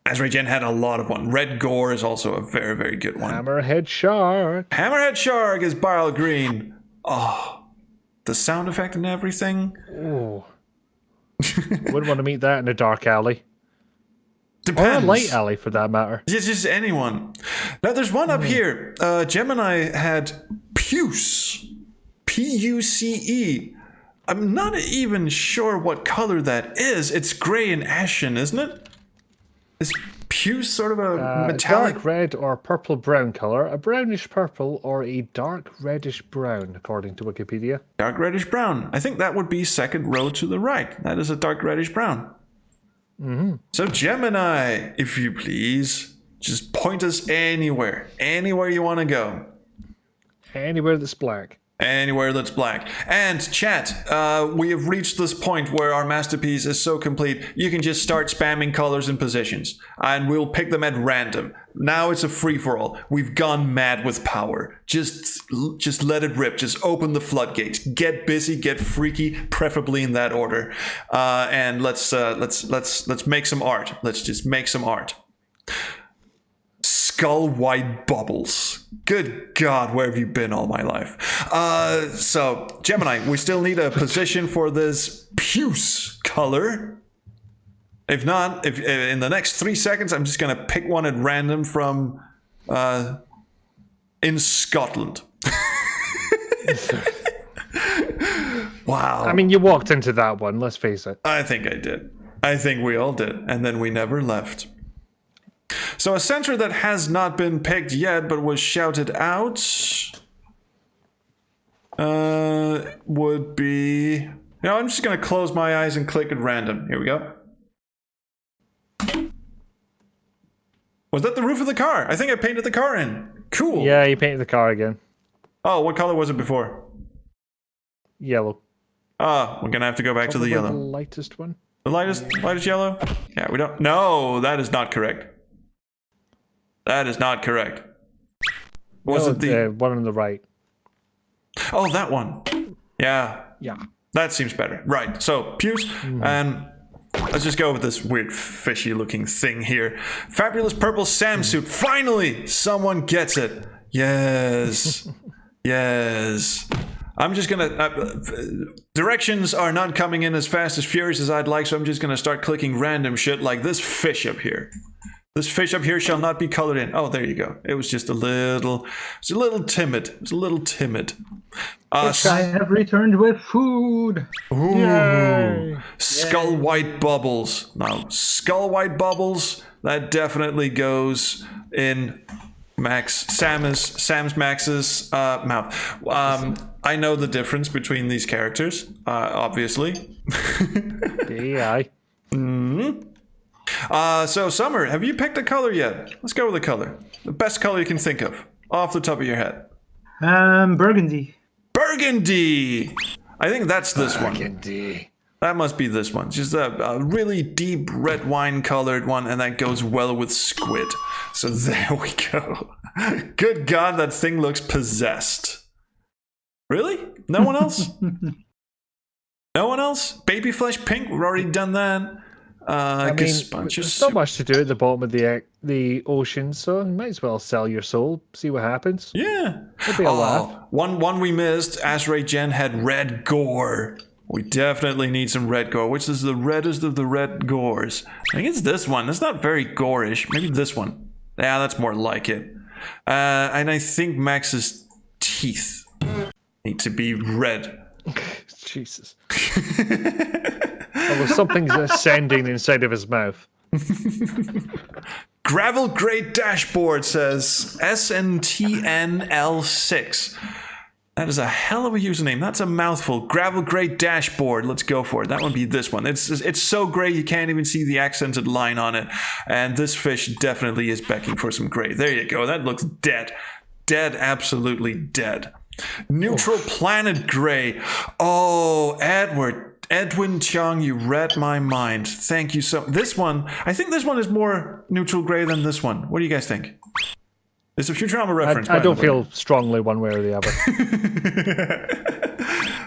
Azragen had a lot of one. Red Gore is also a very, very good one. Hammerhead Shark. Hammerhead Shark is Bile Green. Oh, the sound effect and everything. Oh. Wouldn't want to meet that in a dark alley. Depends. Or a light alley, for that matter. Just anyone. Now, there's one up here. Gemini had Puce. Puce. I'm not even sure what color that is. It's gray and ashen, isn't it? Is puce sort of a metallic? Dark red or purple brown color, a brownish purple, or a dark reddish brown, according to Wikipedia. Dark reddish brown. I think that would be second row to the right. That is a dark reddish brown. Mm-hmm. So Gemini, if you please, just point us anywhere. Anywhere you want to go. Anywhere that's black. Anywhere that's black. And chat, we have reached this point where our masterpiece is so complete, you can just start spamming colors and positions, and we'll pick them at random. Now it's a free-for-all. We've gone mad with power. Just let it rip. Just open the floodgates. Get busy, get freaky, preferably in that order. And let's make some art. Let's just make some art. Skull white bubbles. Good God, where have you been all my life? So, Gemini, we still need a position for this puce color. If not, if in the next 3 seconds, I'm just going to pick one at random from in Scotland. Wow. I mean, you walked into that one, let's face it. I think I did. I think we all did. And then we never left. So a center that has not been picked yet, but was shouted out, would be... You know, I'm just going to close my eyes and click at random. Here we go. Was that the roof of the car? I think I painted the car in. Cool. Yeah, you painted the car again. Oh, what color was it before? Yellow. Ah, we're going to have to go back to the yellow. The lightest one. The lightest yellow? Yeah, we don't... No, that is not correct. That is not correct. Was it the one on the right? Oh, that one. Yeah. Yeah. That seems better. Right. So, puce, and let's just go with this weird fishy looking thing here. Fabulous purple Sam suit. Finally, someone gets it. Yes. Yes. I'm just gonna... directions are not coming in as fast as furious as I'd like, so I'm just gonna start clicking random shit like this fish up here. This fish up here shall not be colored in. Oh, there you go. It was just a little... It's a little timid. It's a little timid. I have returned with food. Ooh. Yay. Skull white bubbles. Now, skull white bubbles, that definitely goes in Sam's Max's mouth. I know the difference between these characters, obviously. Yeah. So, Summer, have you picked a color yet? Let's go with a color. The best color you can think of, off the top of your head. Burgundy. Burgundy! I think that's this one. Burgundy. That must be this one. Just a really deep red wine colored one, and that goes well with squid. So there we go. Good God, that thing looks possessed. Really? No one else? No one else? Baby flesh pink? We've already done that. I mean, there's not much to do at the bottom of the ocean, so you might as well sell your soul, see what happens. Yeah. It'll be a laugh. One we missed. Azray Jen had red gore. We definitely need some red gore. Which is the reddest of the red gores? I think it's this one. It's not very gorish. Maybe this one. Yeah, that's more like it. And I think Max's teeth need to be red. Jesus. Although something's ascending inside of his mouth. Gravel Great Dashboard says SNTNL6. That is a hell of a username. That's a mouthful. Gravel Great Dashboard. Let's go for it. That would be this one. It's so gray you can't even see the accented line on it. And this fish definitely is becking for some gray. There you go. That looks dead. Dead, absolutely dead. Neutral planet gray. Oh, Edwin Chung, you read my mind. Thank you so. This one, I think this one is more neutral gray than this one. What do you guys think? It's a Futurama reference. I don't feel strongly one way or the other.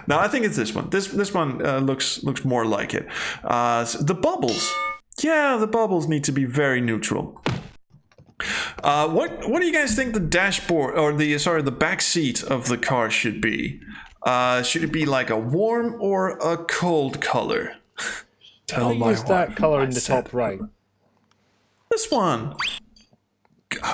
No, I think it's this one. This one looks more like it. The bubbles. Yeah, the bubbles need to be very neutral. What do you guys think the dashboard or the back seat of the car should be? Should it be like a warm or a cold color? Tell my wife. That color in the top right. This one.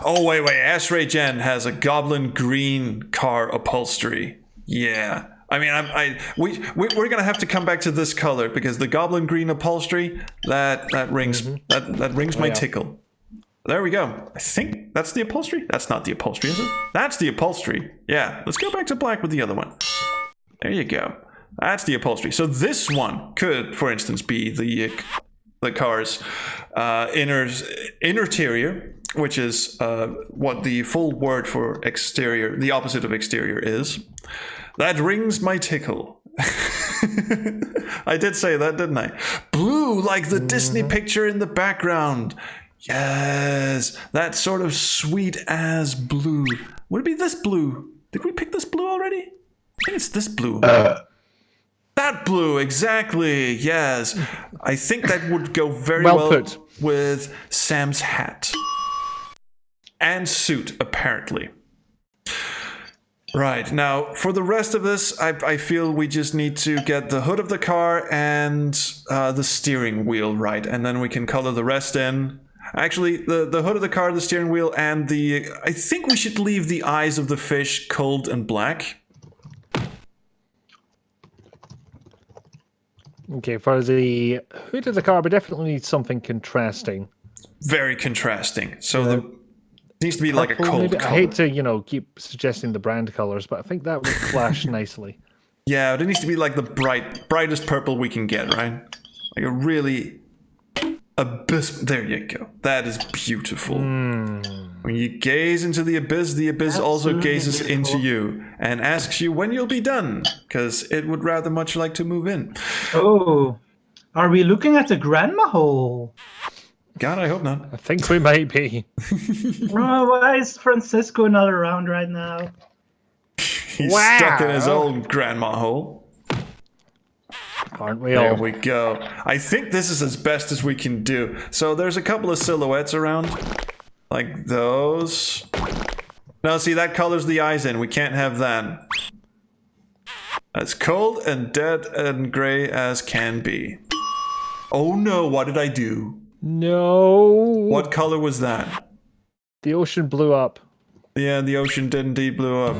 Oh wait! S-Ray Jen has a goblin green car upholstery. Yeah. I mean, we're gonna have to come back to this color because the goblin green upholstery that rings that rings my tickle. There we go. I think that's the upholstery. That's not the upholstery, is it? That's the upholstery. Yeah. Let's go back to black with the other one. There you go. That's the upholstery. So this one could, for instance, be the car's interior, which is what the full word for exterior, the opposite of exterior is. That rings my tickle. I did say that, didn't I? Blue, like the Disney picture in the background. Yes, that sort of sweet as blue. Would it be this blue? Did we pick this blue already? I think it's this blue. That blue, exactly. Yes, I think that would go very well put. With Sam's hat and suit, apparently. Right, now, for the rest of this, I feel we just need to get the hood of the car and the steering wheel right, and then we can color the rest in. Actually, the hood of the car, the steering wheel, and I think we should leave the eyes of the fish cold and black. Okay, for the hood of the car, we definitely need something contrasting. Very contrasting. So it needs to be like a cold color. I hate to, keep suggesting the brand colors, but I think that would clash nicely. Yeah, it needs to be like the brightest purple we can get, right? Like a really abyss. There you go. That is beautiful. When you gaze into the abyss also gazes into you and asks you when you'll be done, because it would rather much like to move in. Oh, are we looking at the grandma hole? God, I hope not. I think we might be. Oh, why is Francisco not around right now? He's stuck in his own grandma hole. Aren't we all? There we go. I think this is as best as we can do. So there's a couple of silhouettes around. Like those. No, see, that colors the eyes in. We can't have that. As cold and dead and gray as can be. Oh no, what did I do? No. What color was that? The ocean blew up. Yeah, the ocean did indeed blow up.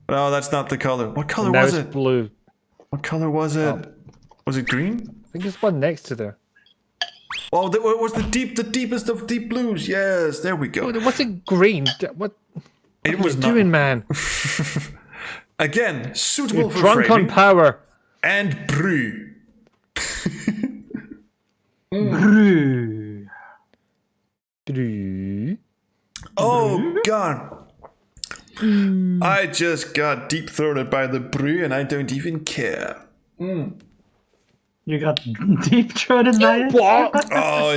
No, that's not the color. What color was it? Blue. What color was it? Was it green? I think there's one next to there. Oh, that was the deepest of deep blues. Yes, there we go. What's it green? What it was you doing, man? Again, suitable You're for drunk framing. on power. And brew. Brew. Oh, God. I just got deep-throated by the brew and I don't even care. You got deep-throated by it? Oh, I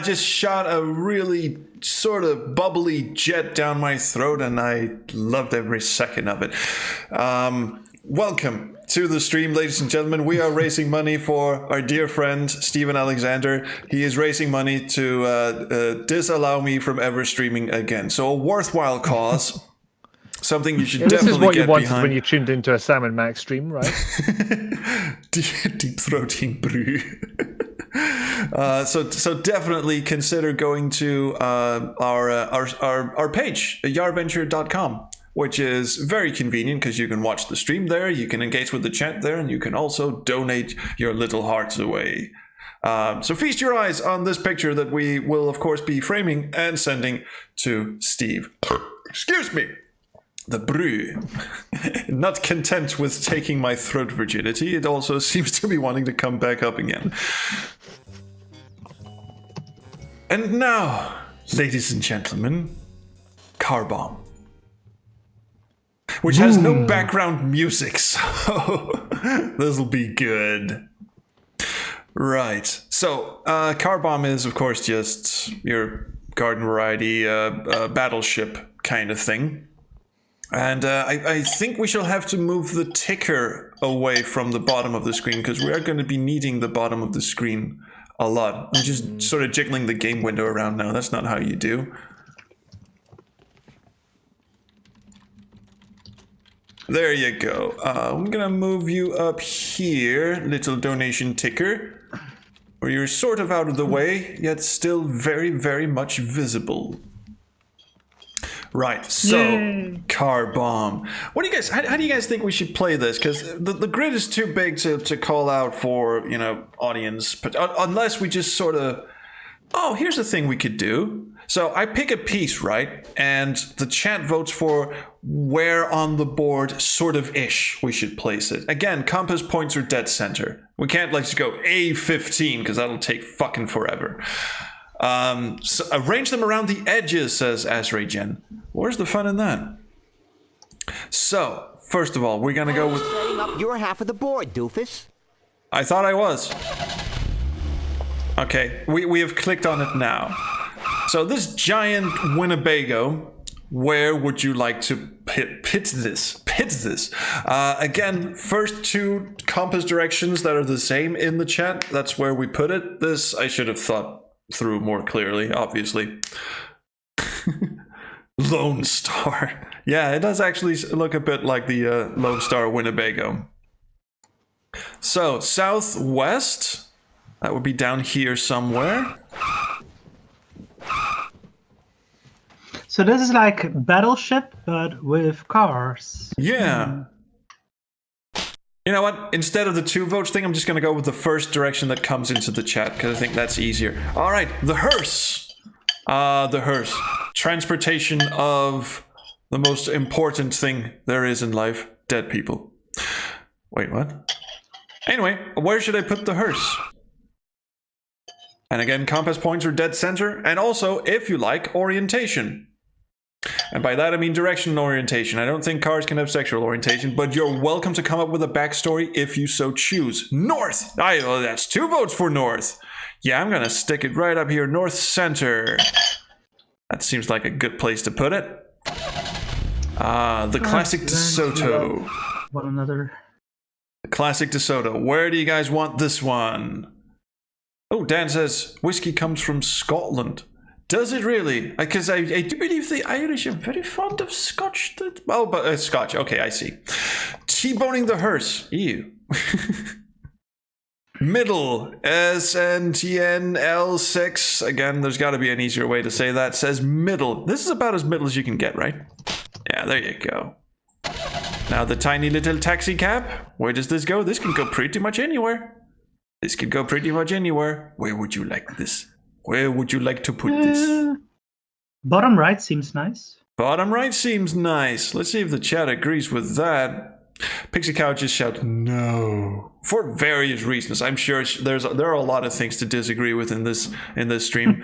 just shot a really sort of bubbly jet down my throat and I loved every second of it. Welcome to the stream, ladies and gentlemen. We are raising money for our dear friend, Stephen Alexander. He is raising money to disallow me from ever streaming again. So a worthwhile cause. Something you should definitely get behind. This is what you wanted when you tuned into a Sam and Max stream, right? Deep throating brew. So definitely consider going to our page, yarventure.com, which is very convenient because you can watch the stream there, you can engage with the chat there, and you can also donate your little hearts away. So feast your eyes on this picture that we will, of course, be framing and sending to Steve. Excuse me. The brew. Not content with taking my throat virginity, it also seems to be wanting to come back up again. And now, ladies and gentlemen, car bomb. which has no background music, so this'll be good. Right. So, car bomb is, of course, just your garden variety battleship kind of thing. And I think we shall have to move the ticker away from the bottom of the screen, because we are going to be needing the bottom of the screen a lot. I'm just sort of jiggling the game window around now. That's not how you do. There you go. I'm going to move you up here, little donation ticker, where you're sort of out of the way, yet still very, very much visible. Right, so Yay. car bomb. What do you guys? How do you guys think we should play this? Because the grid is too big to call out for audience, but unless we just sort of. Oh, here's the thing we could do. So I pick a piece, right, and the chat votes for where on the board, sort of ish, we should place it. Again, compass points are dead center. We can't just go A15 because that'll take fucking forever. So arrange them around the edges, says Asraygen. Where's the fun in that? So, first of all, we're gonna go with... Setting up your half of the board, doofus. I thought I was. Okay, we have clicked on it now. So this giant Winnebago, where would you like to pit this? Again, first two compass directions that are the same in the chat, that's where we put it. This I should have thought through more clearly, obviously. Lone Star. Yeah, it does actually look a bit like the Lone Star Winnebago. So, southwest, that would be down here somewhere. So this is like Battleship, but with cars. Yeah. You know what? Instead of the 2 votes thing, I'm just going to go with the first direction that comes into the chat, because I think that's easier. All right, the hearse. The hearse. Transportation of the most important thing there is in life. Dead people. Wait, what? Anyway, where should I put the hearse? And again, compass points are dead center. And also, if you like, orientation. And by that I mean direction and orientation. I don't think cars can have sexual orientation, but you're welcome to come up with a backstory if you so choose. North! That's 2 votes for north. Yeah, I'm gonna stick it right up here, north center. That seems like a good place to put it. The classic DeSoto. One another. The classic DeSoto. Where do you guys want this one? Oh, Dan says whiskey comes from Scotland. Does it really? Because I do believe the Irish are very fond of Scotch. Oh, but Scotch. Okay, I see. T-boning the hearse. Ew. Middle. SNTNL6. Again, there's got to be an easier way to say that. Says middle. This is about as middle as you can get, right? Yeah, there you go. Now the tiny little taxi cab. Where does this go? This can go pretty much anywhere. This could go pretty much anywhere. Where would you like this? Where would you like to put this? Bottom right seems nice. Bottom right seems nice. Let's see if the chat agrees with that. Pixie Cow just shouts no for various reasons. I'm sure there are a lot of things to disagree with in this stream,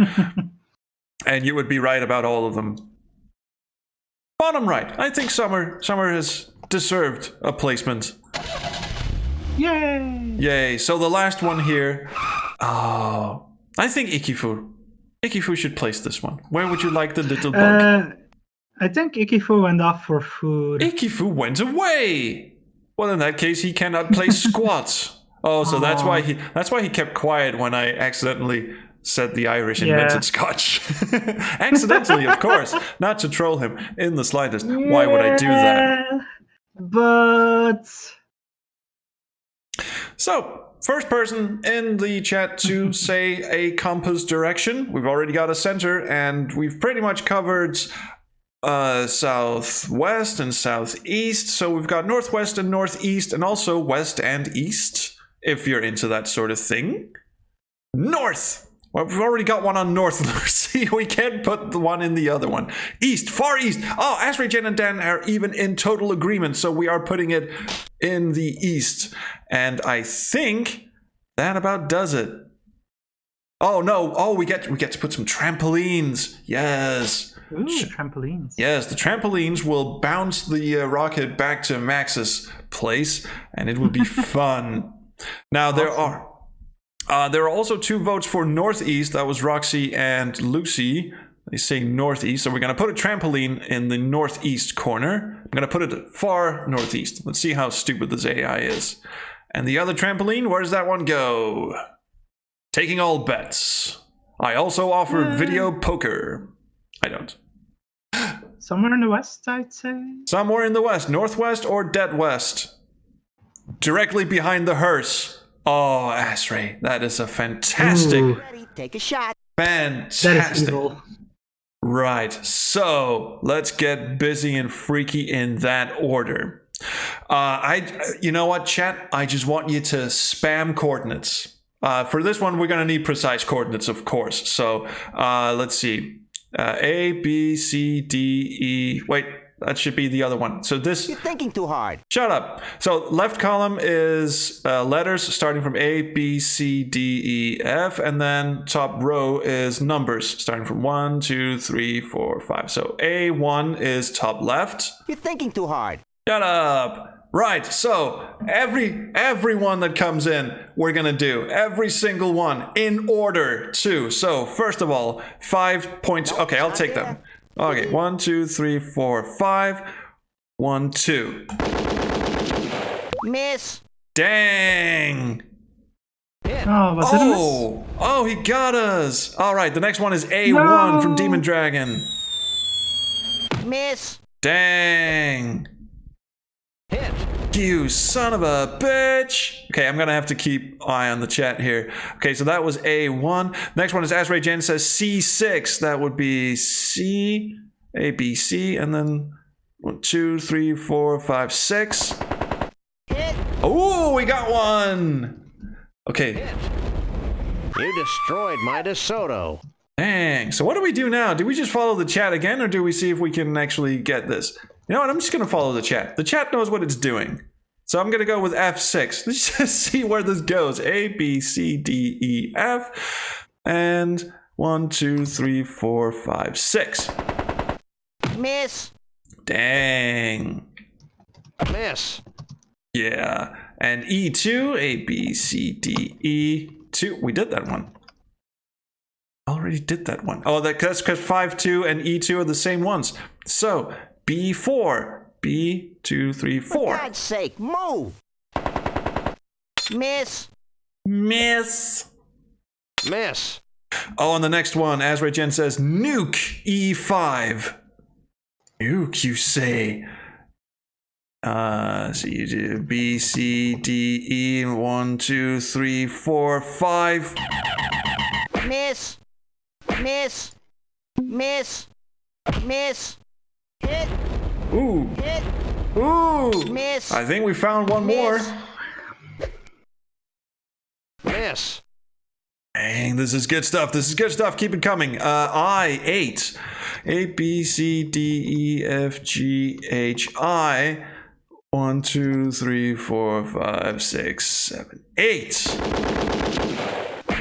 and you would be right about all of them. Bottom right. I think Summer has deserved a placement. Yay! Yay! So the last one here. Oh. I think Ikifu. Ikifu should place this one. Where would you like the little bug? I think Ikifu went off for food. Ikifu went away! Well, in that case, he cannot play squats. Oh, so that's why he kept quiet when I accidentally said the Irish invented Scotch. Accidentally, of course. Not to troll him in the slightest. Why would I do that? But... So... First person in the chat to say a compass direction. We've already got a center, and we've pretty much covered southwest and southeast. So we've got northwest and northeast, and also west and east, if you're into that sort of thing. North! Well, we've already got one on north. See, we can't put the one in the other one. East, far east. Oh, Asri, Jen, and Dan are even in total agreement, so we are putting it in the east. And I think that about does it. Oh no! Oh, we get to put some trampolines. Yes, Ooh, trampolines. Yes, the trampolines will bounce the rocket back to Max's place, and it will be fun. Now there are also 2 votes for northeast. That was Roxy and Lucy. They say northeast, so we're gonna put a trampoline in the northeast corner. I'm gonna put it far northeast. Let's see how stupid this AI is. And the other trampoline, where does that one go? Taking all bets. I also offer video poker. I don't. Somewhere in the west, I'd say. Somewhere in the west, northwest or dead west. Directly behind the hearse. Oh, Asray, that is a fantastic. Ooh. Ready, take a shot. Fantastic. That is evil. Right, so let's get busy and freaky in that order. You know what, chat? I just want you to spam coordinates. For this one, we're gonna need precise coordinates, of course. So let's see, A, B, C, D, E. Wait, that should be the other one. So this. You're thinking too hard. Shut up. So left column is letters starting from A, B, C, D, E, F, and then top row is numbers starting from 1, 2, 3, 4, 5. So A1 is top left. You're thinking too hard. Shut up. Right, so everyone that comes in, we're gonna do every single one in order too. So first of all, 5 points. Okay, I'll take them. Okay, 1, 2, 3, 4, 5. 1, 2. Miss. Dang. Oh, was it a miss? Oh, he got us. All right, the next one is A1 from Demon Dragon. Miss. Dang. Hit. You son of a bitch. Okay, I'm gonna have to keep eye on the chat here. Okay, so that was A1. Next one is Asray Jen says C6. That would be C, A, B, C, and then 1, 2, 3, 4, 5, 6. Hit. Oh, we got one. Okay. Hit. You destroyed my DeSoto. Dang. So what do we do now? Do we just follow the chat again, or do we see if we can actually get this? You know what? I'm just going to follow the chat. The chat knows what it's doing. So I'm going to go with F6. Let's just see where this goes. A, B, C, D, E, F. And 1, 2, 3, 4, 5, 6. Miss. Dang. Miss. Yeah. And E2, A, B, C, D, E, 2. We did that one. Already did that one. Oh, that's because 5, 2, and E2 are the same ones. So B4. B, 2, 3, 4. For God's sake, move. Miss. Miss. Miss. Oh, and the next one, Asray Jen says, nuke E5. Nuke, you say? So you do B, C, D, E, 1, 2, 3, 4, 5. Miss. Miss. Miss. Miss. Hit. Ooh. Hit. Ooh. Miss. I think we found one more. Miss. Miss. Dang, this is good stuff. This is good stuff. Keep it coming. I8. A, B, C, D, E, F, G, H, I. 1, 2, 3, 4, 5, 6, 7, 8.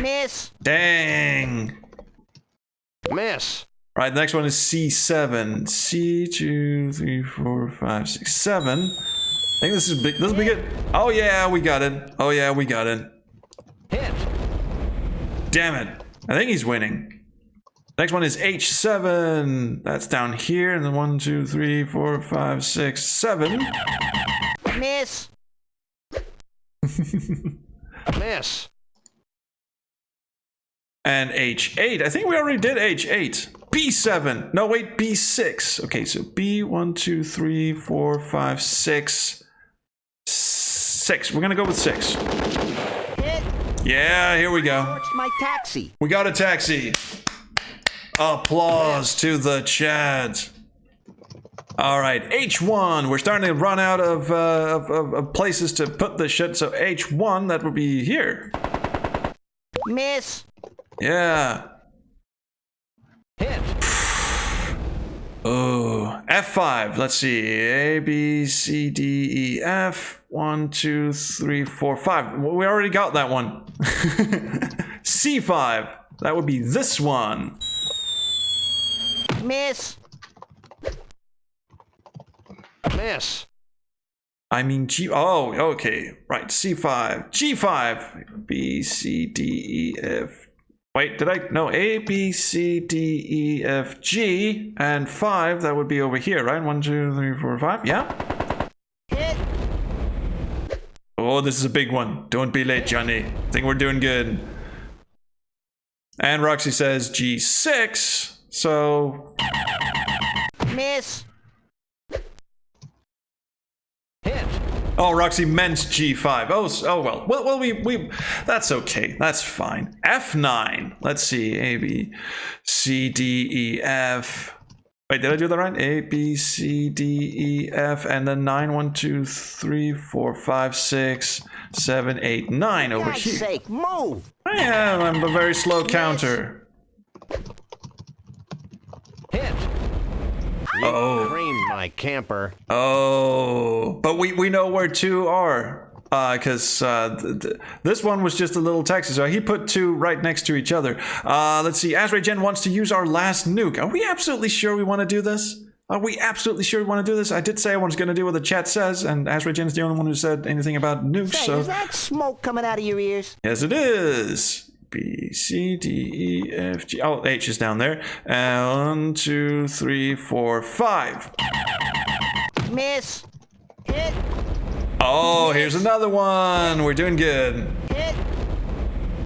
Miss. Dang. Miss. Right, the next one is C7. C, 2, 3, 4, 5, 6, 7. I think this is big. This will be good. Oh, yeah, we got it. Oh, yeah, we got it. Hit. Damn it. I think he's winning. Next one is H7. That's down here. And then 1, 2, 3, 4, 5, 6, 7. Miss. Miss. And H8. I think we already did H8. B7. No, wait, B6. Okay, so B, 1, 2, 3, 4, 5, 6. 6. We're going to go with 6. Hit. Yeah, here we go. Torched my taxi. We got a taxi. Applause to the chat. All right, H1. We're starting to run out of places to put this shit. So H1, that would be here. Miss. Yeah. Hit. Oh, F5. Let's see. A, B, C, D, E, F. 1, 2, 3, 4, 5. We already got that one. C5. That would be this one. Miss. Miss. I mean, oh, okay. Right, C5. G5. B, C, D, E, F. Wait, did I? No, A, B, C, D, E, F, G. And 5, that would be over here, right? 1, 2, 3, 4, 5. Yeah. Hit. Oh, this is a big one. Don't be late, Johnny. I think we're doing good. And Roxy says G6. So. Miss. Hit. Oh, Roxy meant G5. Oh well. Well, we that's okay. That's fine. F9. Let's see. A, B, C, D, E, F. Wait, did I do that right? A, B, C, D, E, F, and then 9. 1, 2, 3, 4, 5, 6, 7, 8, 9 over For God's here. sake, move. I am. I'm a very slow counter. Hit. Oh. Creamed my camper. Oh, but we know where 2 are. Because this one was just a little text, so he put 2 right next to each other. Let's see. Azragen wants to use our last nuke. Are we absolutely sure we want to do this? Are we absolutely sure we want to do this? I did say I was going to do what the chat says, and Azragen's the only one who said anything about nukes. Say, So is that smoke coming out of your ears? yes, it is. B, C, D, E, F, G. Oh, H is down there. 1, 2, 3, 4, 5. Miss. Hit. Oh, here's another one. We're doing good. Hit.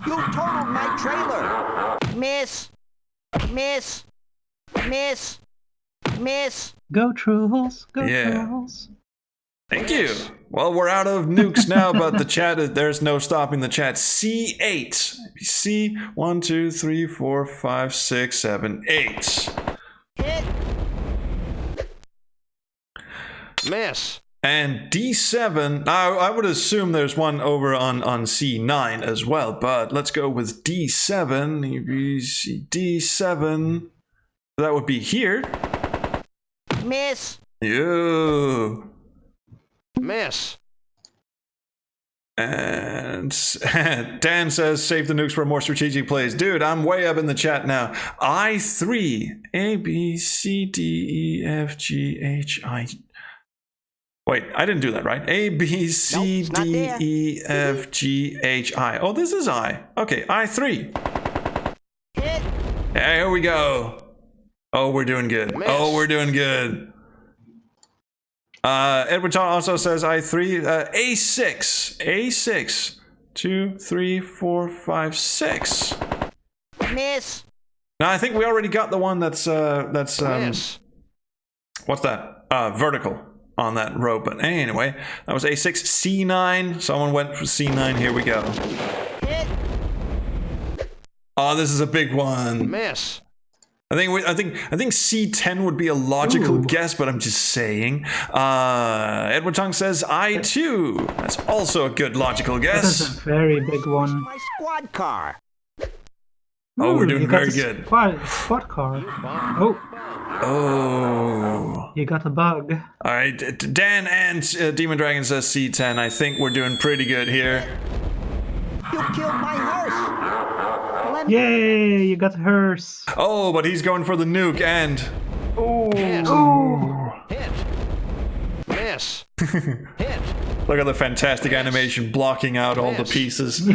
You totaled my trailer. Miss. Miss. Miss. Miss. Go Trolls. Go Yeah. Trolls. Thank you. Well, we're out of nukes now, but the chat, there's no stopping the chat. C8. C, 1, 2, 3, 4, 5, 6, 7, 8. Hit. Miss. And D7. Now, I would assume there's one over on C9 as well, but let's go with D7. A, B, C, D7. That would be here. Miss. You. Miss. And Dan says, save the nukes for more strategic plays. Dude, I'm way up in the chat now. I3. A, B, C, D, E, F, G, H, I. Wait, I didn't do that right. A, B, C, Nope, it's not D, there. E, F, G, H, I. Oh, this is I. Okay, I3. Hit. Yeah, here we go. Oh, we're doing good. Miss. Oh, we're doing good. Edward Todd also says I3. A6. A6. 2, 3, 4, 5, 6. Miss. Now, I think we already got the one that's Miss. what's that? Vertical on that row. But anyway, that was A6. C9. Someone went for C9. Here we go. Hit. Oh, this is a big one. Miss. I think C10 would be a logical Ooh. guess, but I'm just saying. Edward Tong says I2. That's also a good logical That is guess. a very big one. My squad car. Oh, we're Ooh, doing you got very a good. Squad car. Oh, Oh. you got a bug. All right, Dan and Demon Dragon says C10. I think we're doing pretty good here. You killed my horse. Let me. Yay, you got a hearse. Oh, but he's going for the nuke and. Miss. Ooh. Hit. Miss. Hit. Look at the fantastic animation blocking out all the Miss. pieces.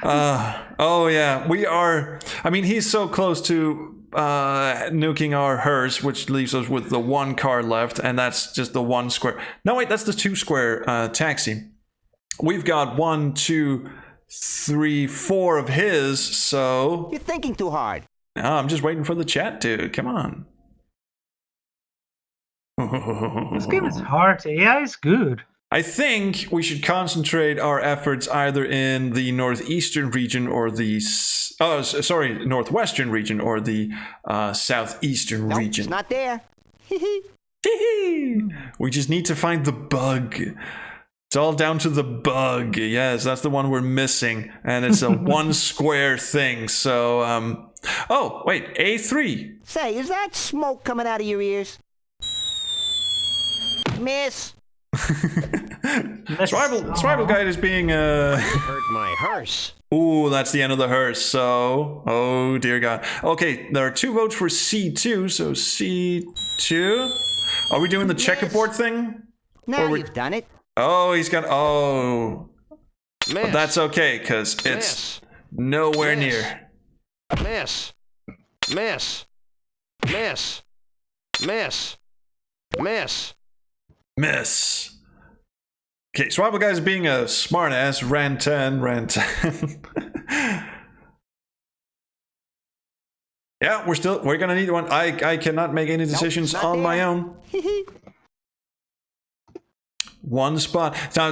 Yeah. Oh yeah, we are. I mean, he's so close to nuking our hearse, which leaves us with the 1 car left, and that's just the 1 square. No, wait, that's the 2 square taxi. We've got 1, 2, 3, 4 of his. So You're thinking too hard. no, I'm just waiting for the chat, dude. Come on. This game is hard. AI is good. I think we should concentrate our efforts either in the northeastern region or the northwestern region or the southeastern Nope, region. it's not there. We just need to find the bug. It's all down to the bug. Yes, that's the one we're missing, and it's a 1 square thing. So, oh wait, A3. Say, is that smoke coming out of your ears? Miss. Survival Guide is being Hurt my hearse. Ooh, that's the end of the hearse. So, oh dear God. Okay, there are 2 votes for C2. So C2. Are we doing the checkerboard thing? Now you've done it. Oh, he's got. Oh, Miss. but that's okay because it's nowhere near. Miss. Miss. Miss. Miss. Miss. Miss. Okay, Survival Guy's being a smartass. Ran 10. Yeah, we're gonna need one. I cannot make any decisions on my own. 1 spot. Now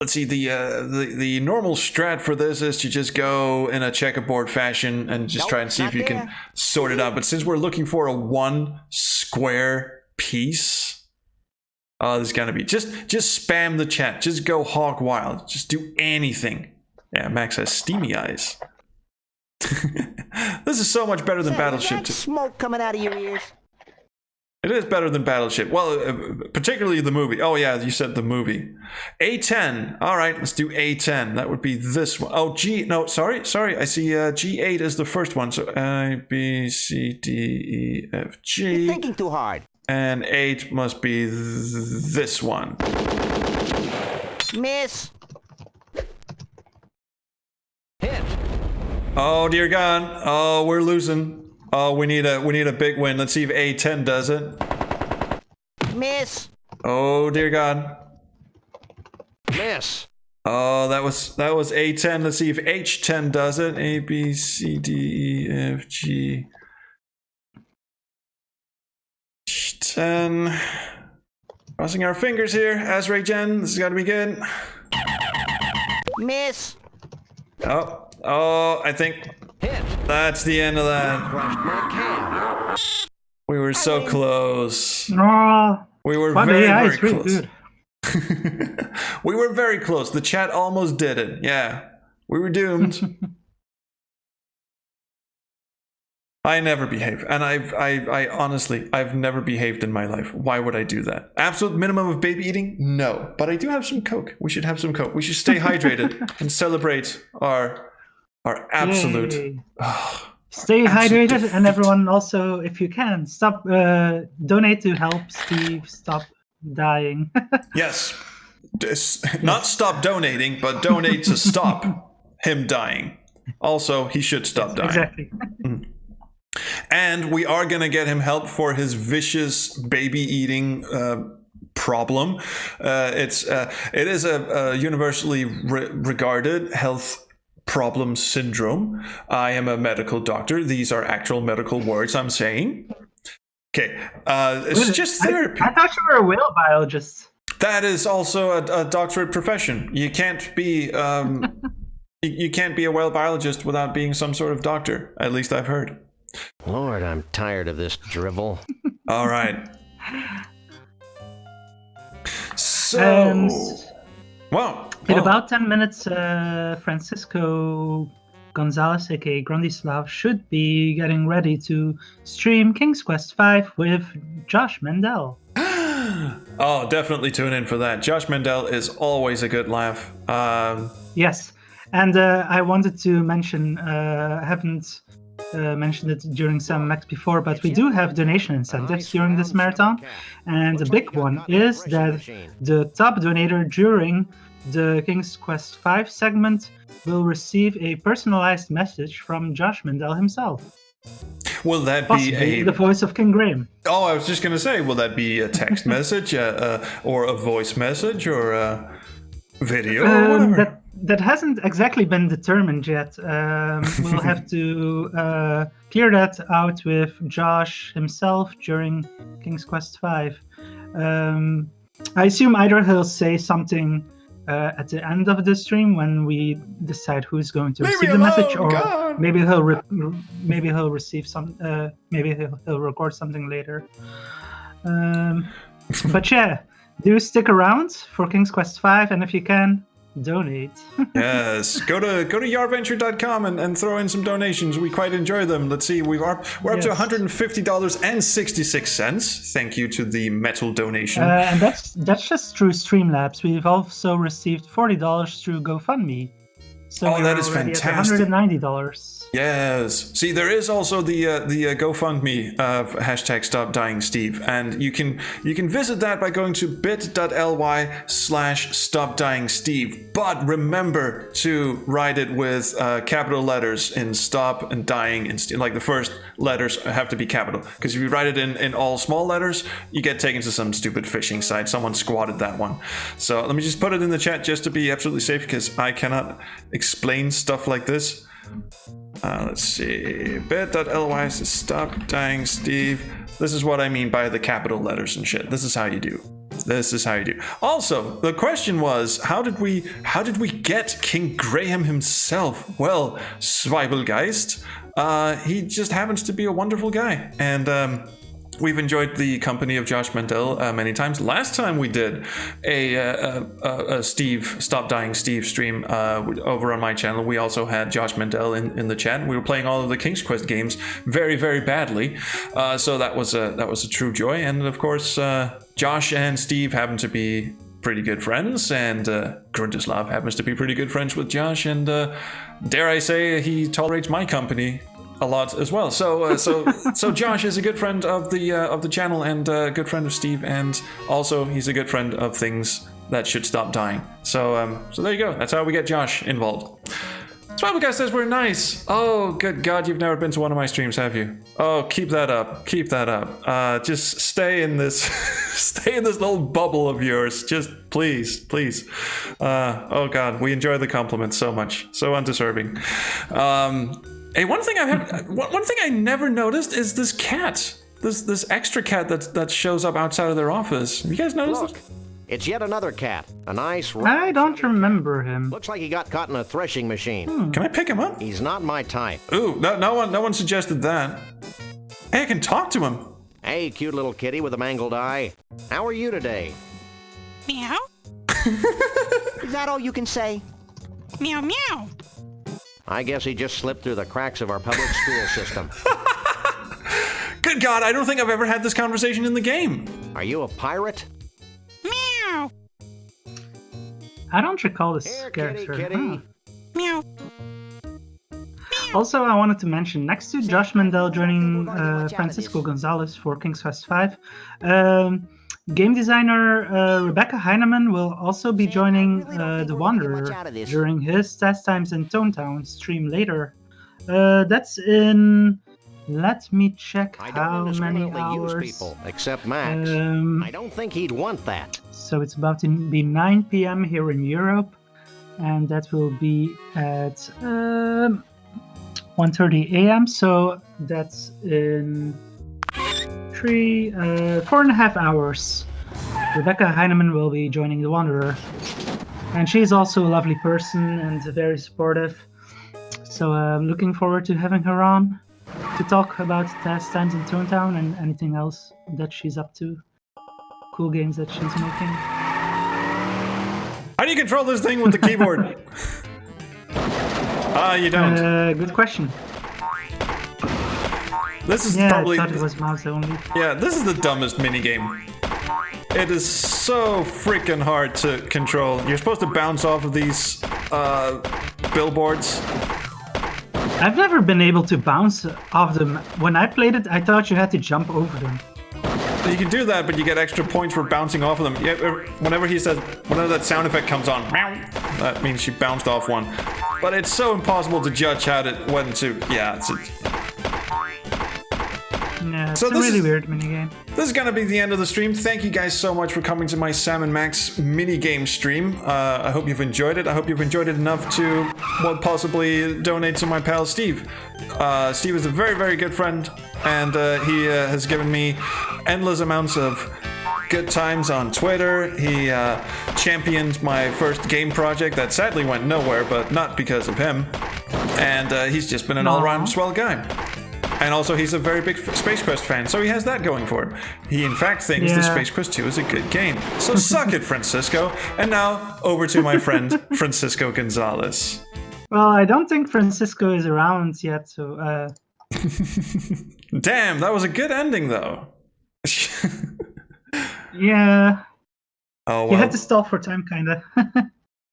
let's see, the normal strat for this is to just go in a checkerboard fashion and just try and see if you can sort it out. But since we're looking for a 1 square piece, there's gonna be just spam the chat. Just go hog wild. Just do anything. Yeah, Max has steamy eyes. This is so much better than Battleship. Is that smoke coming out of your ears? It is better than Battleship. Well, particularly the movie. Oh yeah, you said the movie. A10. All right, let's do A10. That would be this one. Oh, no, sorry. I see G8 is the first one. So I, B, C, D, E, F, G. You're thinking too hard. And 8 must be this one. Miss. Hit. Oh dear God. Oh, we're losing. Oh, we need a big win. Let's see if A10 does it. Miss. Oh dear God. Miss. Oh, that was A10. Let's see if H10 does it. A, B, C, D, E, F, G. H10. Crossing our fingers here. Azray Gen, this has got to be good. Miss. Oh, I think that's the end of that. Crushed my cab. We were so close. No. We were But very, yeah, very it's really close. good. We were very close. The chat almost did it. Yeah, we were doomed. I never behave, and I honestly, I've never behaved in my life. Why would I do that? Absolute minimum of baby eating? No, but I do have some Coke. We should have some Coke. We should stay hydrated and celebrate our absolute. Stay hydrated, and everyone also, if you can, stop donate to help Steve stop dying. Yes, not stop donating, but donate to stop him dying. Also, he should stop dying. Exactly. And we are going to get him help for his vicious baby eating problem. It is a universally regarded health problem syndrome. I am a medical doctor. These are actual medical words I'm saying. Okay, it's just therapy. I thought you were a whale biologist. That is also a doctorate profession. You can't be you can't be a whale biologist without being some sort of doctor. At least I've heard. Lord, I'm tired of this drivel. All right. So, well, in about 10 minutes, Francisco Gonzalez, aka Grondislav, should be getting ready to stream King's Quest V with Josh Mendel. Oh, definitely tune in for that. Josh Mendel is always a good laugh. Yes, and I wanted to mention, I haven't mentioned it during some Max before, but we do have donation incentives during this marathon, and the big one is that the top donator during the King's Quest V segment will receive a personalized message from Josh Mendel himself. Will that Possibly be the voice of King Graham? Oh, I was just going to say, will that be a text message, or a voice message, or a video, or whatever? That hasn't exactly been determined yet. We'll have to clear that out with Josh himself during King's Quest V. I assume either he'll say something at the end of the stream when we decide who's going to receive the message, or God. maybe he'll receive some. Maybe he'll record something later. But yeah, do stick around for King's Quest V, and if you can, donate. Yes, go to yarventure.com and throw in some donations. We quite enjoy them. Let's see, we're up to $150.66. Thank you to the metal donation. And that's just through Streamlabs. We've also received $40 through GoFundMe. So that is already fantastic. At $190. Yes. See, there is also the GoFundMe hashtag Stop Dying Steve, and you can visit that by going to bit.ly/Stop Dying Steve. But remember to write it with capital letters in Stop and Dying, and like the first letters have to be capital. Because if you write it in all small letters, you get taken to some stupid phishing site. Someone squatted that one. So let me just put it in the chat just to be absolutely safe, because I cannot explain stuff like this. Let's see, bit.ly says Stop Dying Steve. This is what I mean by the capital letters and shit. This is how you do. This is how you do. Also, the question was, how did we get King Graham himself? Well, Zweibelgeist, he just happens to be a wonderful guy, and we've enjoyed the company of Josh Mandel many times. Last time we did a Steve, Stop Dying Steve stream over on my channel, we also had Josh Mandel in the chat. We were playing all of the King's Quest games very, very badly. So that was a true joy. And of course, Josh and Steve happen to be pretty good friends, and Grundislav happens to be pretty good friends with Josh, and dare I say, he tolerates my company a lot as well. So Josh is a good friend of the channel, and a good friend of Steve, and also he's a good friend of things that should stop dying. So there you go. That's how we get Josh involved. Zweibelgeist says we're nice. Oh, good God, you've never been to one of my streams, have you? Oh, keep that up. Keep that up. Just stay in this, stay in this little bubble of yours. Just please. Oh God, we enjoy the compliments so much. So undeserving. Hey, one thing I never noticed is this cat. This extra cat that shows up outside of their office. Have you guys noticed Look, it? it's yet another cat. A nice... I don't remember him. Looks like he got caught in a threshing machine. Can I pick him up? He's not my type. Ooh, no one suggested that. Hey, I can talk to him. Hey, cute little kitty with a mangled eye. How are you today? Meow. Is that all you can say? Meow meow. I guess he just slipped through the cracks of our public school system. Good God, I don't think I've ever had this conversation in the game. Are you a pirate? Meow. I don't recall this Here, character. kitty. Huh. Meow. Also, I wanted to mention, next to Josh Mandel joining Francisco Gonzalez for King's Quest V, game designer Rebecca Heinemann will also be joining The Wanderer during his Test Times in Tonetown stream later. That's in... Let me check I how don't many indiscriminately use hours. people, except Max. I don't think he'd want that. So it's about to be 9 p.m. here in Europe, and that will be at 1:30 a.m. So that's in 4.5 hours. Rebecca Heinemann will be joining The Wanderer, and she's also a lovely person and very supportive. So I'm looking forward to having her on to talk about Test Times in Toontown and anything else that she's up to. Cool games that she's making. How do you control this thing with the keyboard? You don't. Good question. This is Yeah, probably... I thought it was mouse only. Yeah, this is the dumbest minigame. It is so freaking hard to control. You're supposed to bounce off of these billboards. I've never been able to bounce off them. When I played it, I thought you had to jump over them. You can do that, but you get extra points for bouncing off of them. Yeah, whenever that sound effect comes on, that means she bounced off one. But it's so impossible to judge when to. Yeah, Yeah, it's So a this really is- weird minigame. This is gonna be the end of the stream. Thank you guys so much for coming to my Sam and Max minigame stream. I hope you've enjoyed it. I hope you've enjoyed it enough to, well, possibly donate to my pal Steve. Steve is a very, very good friend, and he has given me endless amounts of good times on Twitter. He championed my first game project that sadly went nowhere, but not because of him. And he's just been an all-around swell guy. And also, he's a very big Space Quest fan, so he has that going for him. He, in fact, thinks that Space Quest 2 is a good game. So suck it, Francisco. And now, over to my friend, Francisco Gonzalez. Well, I don't think Francisco is around yet, so... Damn, that was a good ending, though. Yeah. Oh, well. You had to stall for time, kinda.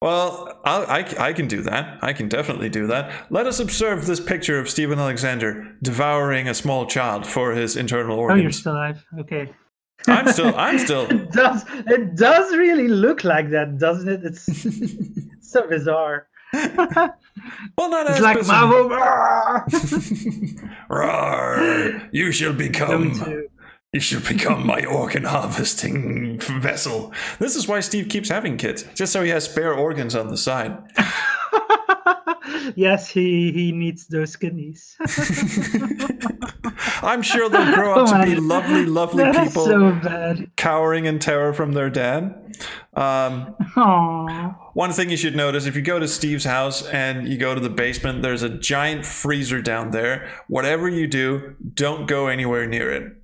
Well, I can do that. I can definitely do that. Let us observe this picture of Stephen Alexander devouring a small child for his internal organs. Oh, you're still alive. Okay. I'm still. It does really look like that, doesn't it? It's so bizarre. Well, not it's as like bizarre. Marvel. Roar! You shall become. You should become my organ harvesting vessel. This is why Steve keeps having kids, just so he has spare organs on the side. Yes, he needs those kidneys. I'm sure they'll grow up to be lovely, lovely people, so bad. Cowering in terror from their dad. One thing you should notice, if you go to Steve's house and you go to the basement, there's a giant freezer down there. Whatever you do, don't go anywhere near it.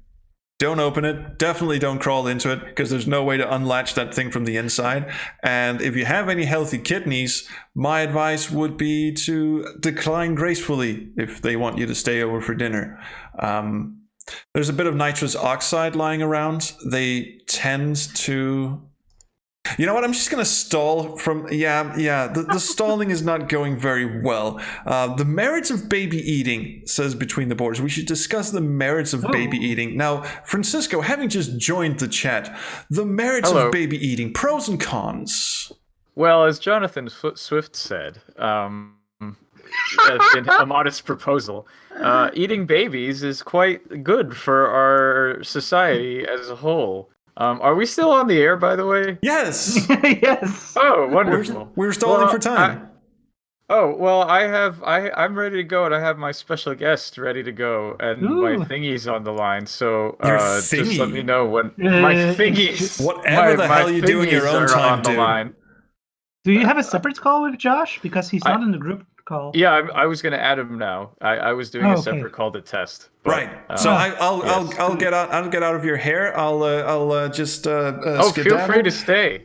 Don't open it. Definitely don't crawl into it, because there's no way to unlatch that thing from the inside. And if you have any healthy kidneys, my advice would be to decline gracefully if they want you to stay over for dinner. There's a bit of nitrous oxide lying around. They tend to... You know what? I'm just going to stall from... Yeah. The stalling is not going very well. The merits of baby eating, says Between the Borders. We should discuss the merits of baby eating. Now, Francisco, having just joined the chat, the merits of baby eating, pros and cons. Well, as Jonathan Swift said, in a modest proposal, eating babies is quite good for our society as a whole. Are we still on the air, by the way? Yes. Yes. Oh, wonderful. We're stalling for time. I'm ready to go, and I have my special guest ready to go, and my thingy's on the line. So just let me know when my thingies. Whatever the hell you do in your own time, dude. Do you have a separate call with Josh? Because he's not in the group call. Yeah, I was going to add him now. I was doing a separate call to test. But, right. So I'll get out of your hair. I'll just feel free to stay.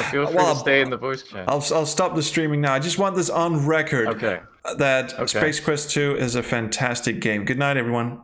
Feel free to stay in the voice chat. I'll stop the streaming now. I just want this on record. Okay. That Space Quest 2 is a fantastic game. Good night, everyone.